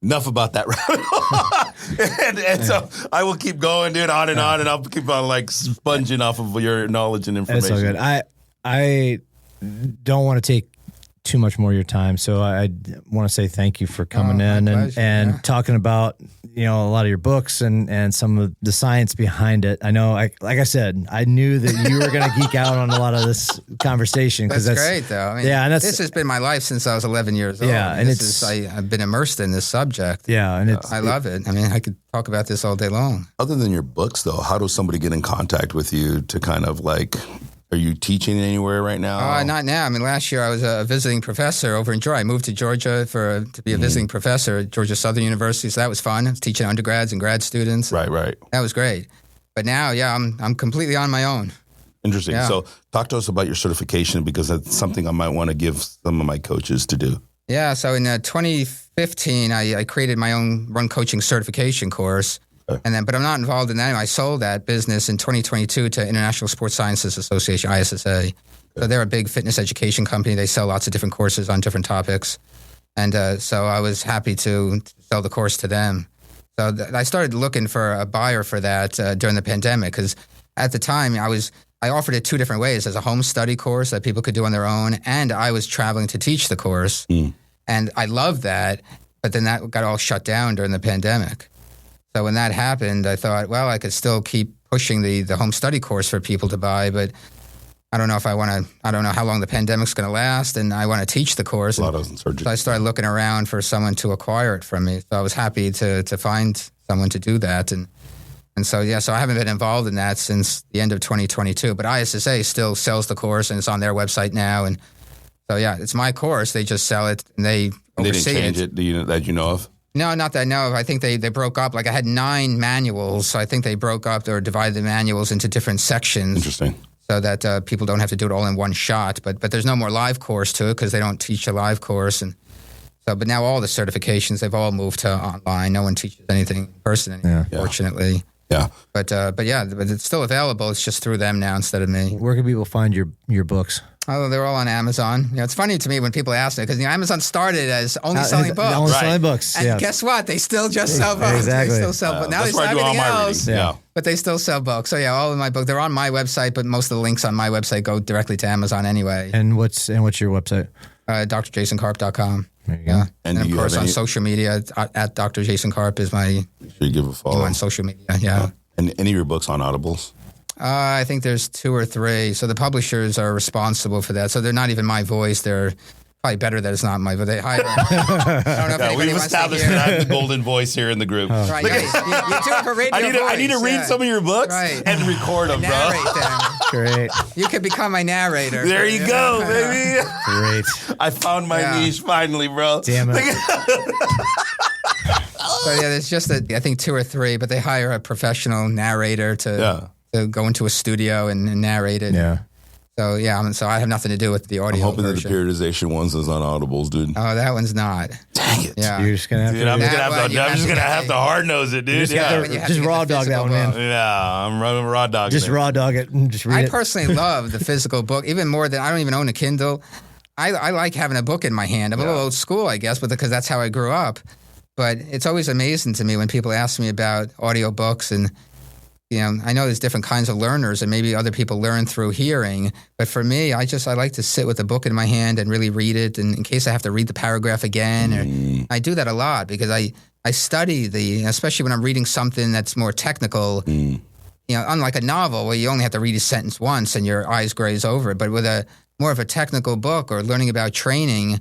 [SPEAKER 3] enough about that. and so I will keep going, dude, on and on, and I'll keep on sponging off of your knowledge and information.
[SPEAKER 2] That's so good. I don't want to take too much more of your time, so I want to say thank you for coming in and talking about a lot of your books and some of the science behind it. I know, like I said, I knew that you were going to geek out on a lot of this conversation.
[SPEAKER 4] That's great, though. And this has been my life since I was 11 years old.
[SPEAKER 2] Yeah, and
[SPEAKER 4] I've been immersed in this subject.
[SPEAKER 2] Yeah, and
[SPEAKER 4] I love it. I could talk about this all day long.
[SPEAKER 3] Other than your books, though, how does somebody get in contact with you to kind of are you teaching anywhere right now?
[SPEAKER 4] Not now. Last year I was a visiting professor over in Georgia. I moved to Georgia to be a visiting professor at Georgia Southern University, so that was fun. I was teaching undergrads and grad students.
[SPEAKER 3] Right. That
[SPEAKER 4] was great. But now, I'm completely on my own.
[SPEAKER 3] Interesting. Yeah. So talk to us about your certification, because that's something I might want to give some of my coaches to do.
[SPEAKER 4] Yeah, so in 2015, I created my own run coaching certification course, but I'm not involved in that anymore. I sold that business in 2022 to International Sports Sciences Association, ISSA. So they're a big fitness education company. They sell lots of different courses on different topics, and so I was happy to sell the course to them. So I started looking for a buyer for that during the pandemic, because at the time I offered it two different ways: as a home study course that people could do on their own, and I was traveling to teach the course. And I loved that, but then that got all shut down during the pandemic. So when that happened, I thought, well, I could still keep pushing the home study course for people to buy, but I don't know if I don't know how long the pandemic's going to last, and I want to teach the course.
[SPEAKER 3] A lot of uncertainty.
[SPEAKER 4] So I started looking around for someone to acquire it from me. So I was happy to find someone to do that. And so I haven't been involved in that since the end of 2022, but ISSA still sells the course, and it's on their website now. And so, yeah, it's my course. They just sell it, and they oversee it.
[SPEAKER 3] They didn't change it that you know of?
[SPEAKER 4] No, not that I know of. I think they broke up. Like, I had 9 manuals, so I think they broke up or divided the manuals into different sections.
[SPEAKER 3] Interesting.
[SPEAKER 4] So that people don't have to do it all in one shot. But there's no more live course to it because they don't teach a live course. And so, but now all the certifications, they've all moved to online. No one teaches anything in person anymore, fortunately.
[SPEAKER 3] Yeah.
[SPEAKER 4] But it's still available. It's just through them now instead of me.
[SPEAKER 2] Where can people find your books?
[SPEAKER 4] Oh, they're all on Amazon. It's funny to me when people ask me, because Amazon started as only selling books.
[SPEAKER 2] Only selling books.
[SPEAKER 4] And guess what? They still just sell books.
[SPEAKER 2] Exactly.
[SPEAKER 4] They still sell books. Now they
[SPEAKER 3] that's where
[SPEAKER 4] sell
[SPEAKER 3] I do all
[SPEAKER 4] everything
[SPEAKER 3] my
[SPEAKER 4] else.
[SPEAKER 3] reading. Yeah.
[SPEAKER 4] But they still sell books. So all of my books, they're on my website, but most of the links on my website go directly to Amazon anyway.
[SPEAKER 2] And what's your website?
[SPEAKER 4] drjasonkarp.com.
[SPEAKER 2] There you go.
[SPEAKER 4] Yeah.
[SPEAKER 3] And
[SPEAKER 4] And
[SPEAKER 3] do
[SPEAKER 4] of
[SPEAKER 3] you
[SPEAKER 4] course
[SPEAKER 3] have
[SPEAKER 4] on
[SPEAKER 3] any-
[SPEAKER 4] social media, at Dr. Jason Karp is my
[SPEAKER 3] Make sure you give a follow.
[SPEAKER 4] on social media. Yeah.
[SPEAKER 3] And any of your books on Audibles?
[SPEAKER 4] I think there's 2 or 3. So the publishers are responsible for that. So they're not even my voice. They're probably better that it's not my voice. They hire. I don't know if anybody
[SPEAKER 3] We've
[SPEAKER 4] wants to
[SPEAKER 3] established
[SPEAKER 4] hear.
[SPEAKER 3] that I'm the golden voice here in the group.
[SPEAKER 4] Right, yeah, you do it for radio
[SPEAKER 3] I need to
[SPEAKER 4] voice,
[SPEAKER 3] read
[SPEAKER 4] yeah.
[SPEAKER 3] some of your books
[SPEAKER 4] Right.
[SPEAKER 3] and record them, bro.
[SPEAKER 4] Narrate them.
[SPEAKER 2] Great.
[SPEAKER 4] You could become my narrator.
[SPEAKER 3] There you go, baby.
[SPEAKER 2] Great.
[SPEAKER 3] I found my niche finally, bro.
[SPEAKER 2] Damn it.
[SPEAKER 4] So yeah, there's just I think 2 or 3, but they hire a professional narrator to go into a studio and narrate it.
[SPEAKER 2] Yeah.
[SPEAKER 4] So yeah, so I have nothing to do with the
[SPEAKER 3] I'm
[SPEAKER 4] audio
[SPEAKER 3] hoping
[SPEAKER 4] version.
[SPEAKER 3] that the periodization ones is on Audibles, dude.
[SPEAKER 4] Oh, that one's not.
[SPEAKER 3] Dang it.
[SPEAKER 4] Yeah.
[SPEAKER 2] You're just gonna have
[SPEAKER 3] Dude, I'm
[SPEAKER 2] to.
[SPEAKER 3] just gonna have to hard nose it, dude.
[SPEAKER 2] Just
[SPEAKER 3] Yeah,
[SPEAKER 2] have to-
[SPEAKER 4] you have
[SPEAKER 2] just
[SPEAKER 4] to get
[SPEAKER 2] raw
[SPEAKER 4] the
[SPEAKER 2] dog that
[SPEAKER 4] physical
[SPEAKER 2] one in.
[SPEAKER 4] book.
[SPEAKER 3] yeah, I'm running raw dog.
[SPEAKER 2] Just raw dog it and just read
[SPEAKER 4] I
[SPEAKER 2] it.
[SPEAKER 4] personally love the physical book, even more than I don't even own a Kindle. I like having a book in my hand. I'm a little old school, I guess, because that's how I grew up. But it's always amazing to me when people ask me about audiobooks, and I know there's different kinds of learners, and maybe other people learn through hearing. But for me, I like to sit with the book in my hand and really read it, and in case I have to read the paragraph again. Or I do that a lot because I study especially when I'm reading something that's more technical. Unlike a novel where you only have to read a sentence once and your eyes graze over it. But with more of a technical book or learning about training,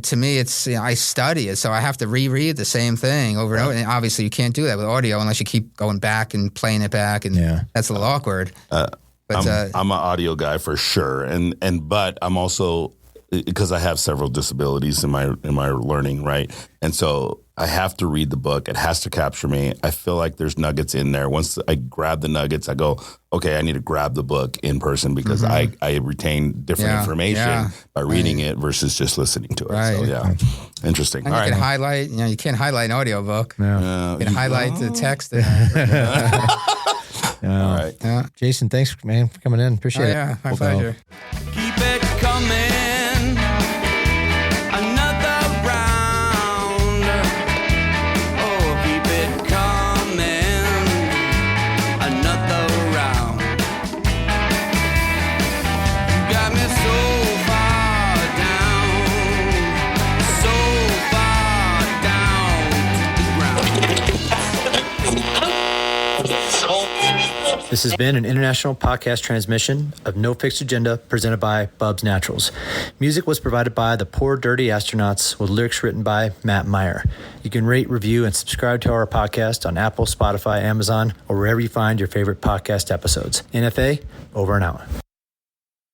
[SPEAKER 4] to me, it's I study it, so I have to reread the same thing over and over. And obviously, you can't do that with audio unless you keep going back and playing it back, and that's a little awkward. But
[SPEAKER 3] I'm an audio guy for sure, but I'm also, because I have several disabilities in my learning, right? And so I have to read the book. It has to capture me. I feel like there's nuggets in there. Once I grab the nuggets, I go, okay, I need to grab the book in person because I retain different information by reading it versus just listening to it.
[SPEAKER 4] Right.
[SPEAKER 3] So interesting.
[SPEAKER 4] And
[SPEAKER 3] All
[SPEAKER 4] you
[SPEAKER 3] right.
[SPEAKER 4] can highlight. You can't highlight an audiobook.
[SPEAKER 2] Yeah.
[SPEAKER 4] You can highlight the text.
[SPEAKER 3] All right.
[SPEAKER 4] Yeah.
[SPEAKER 2] Jason, thanks, man, for coming in. Appreciate it.
[SPEAKER 4] Yeah, my pleasure.
[SPEAKER 5] Keep it coming. Another round. Oh, keep it coming. Another round. You got me so far down. So far down to the ground.
[SPEAKER 1] This has been an international podcast transmission of No Fixed Agenda presented by Bubs Naturals. Music was provided by the Poor Dirty Astronauts with lyrics written by Matt Meyer. You can rate, review, and subscribe to our podcast on Apple, Spotify, Amazon, or wherever you find your favorite podcast episodes. NFA, over and out.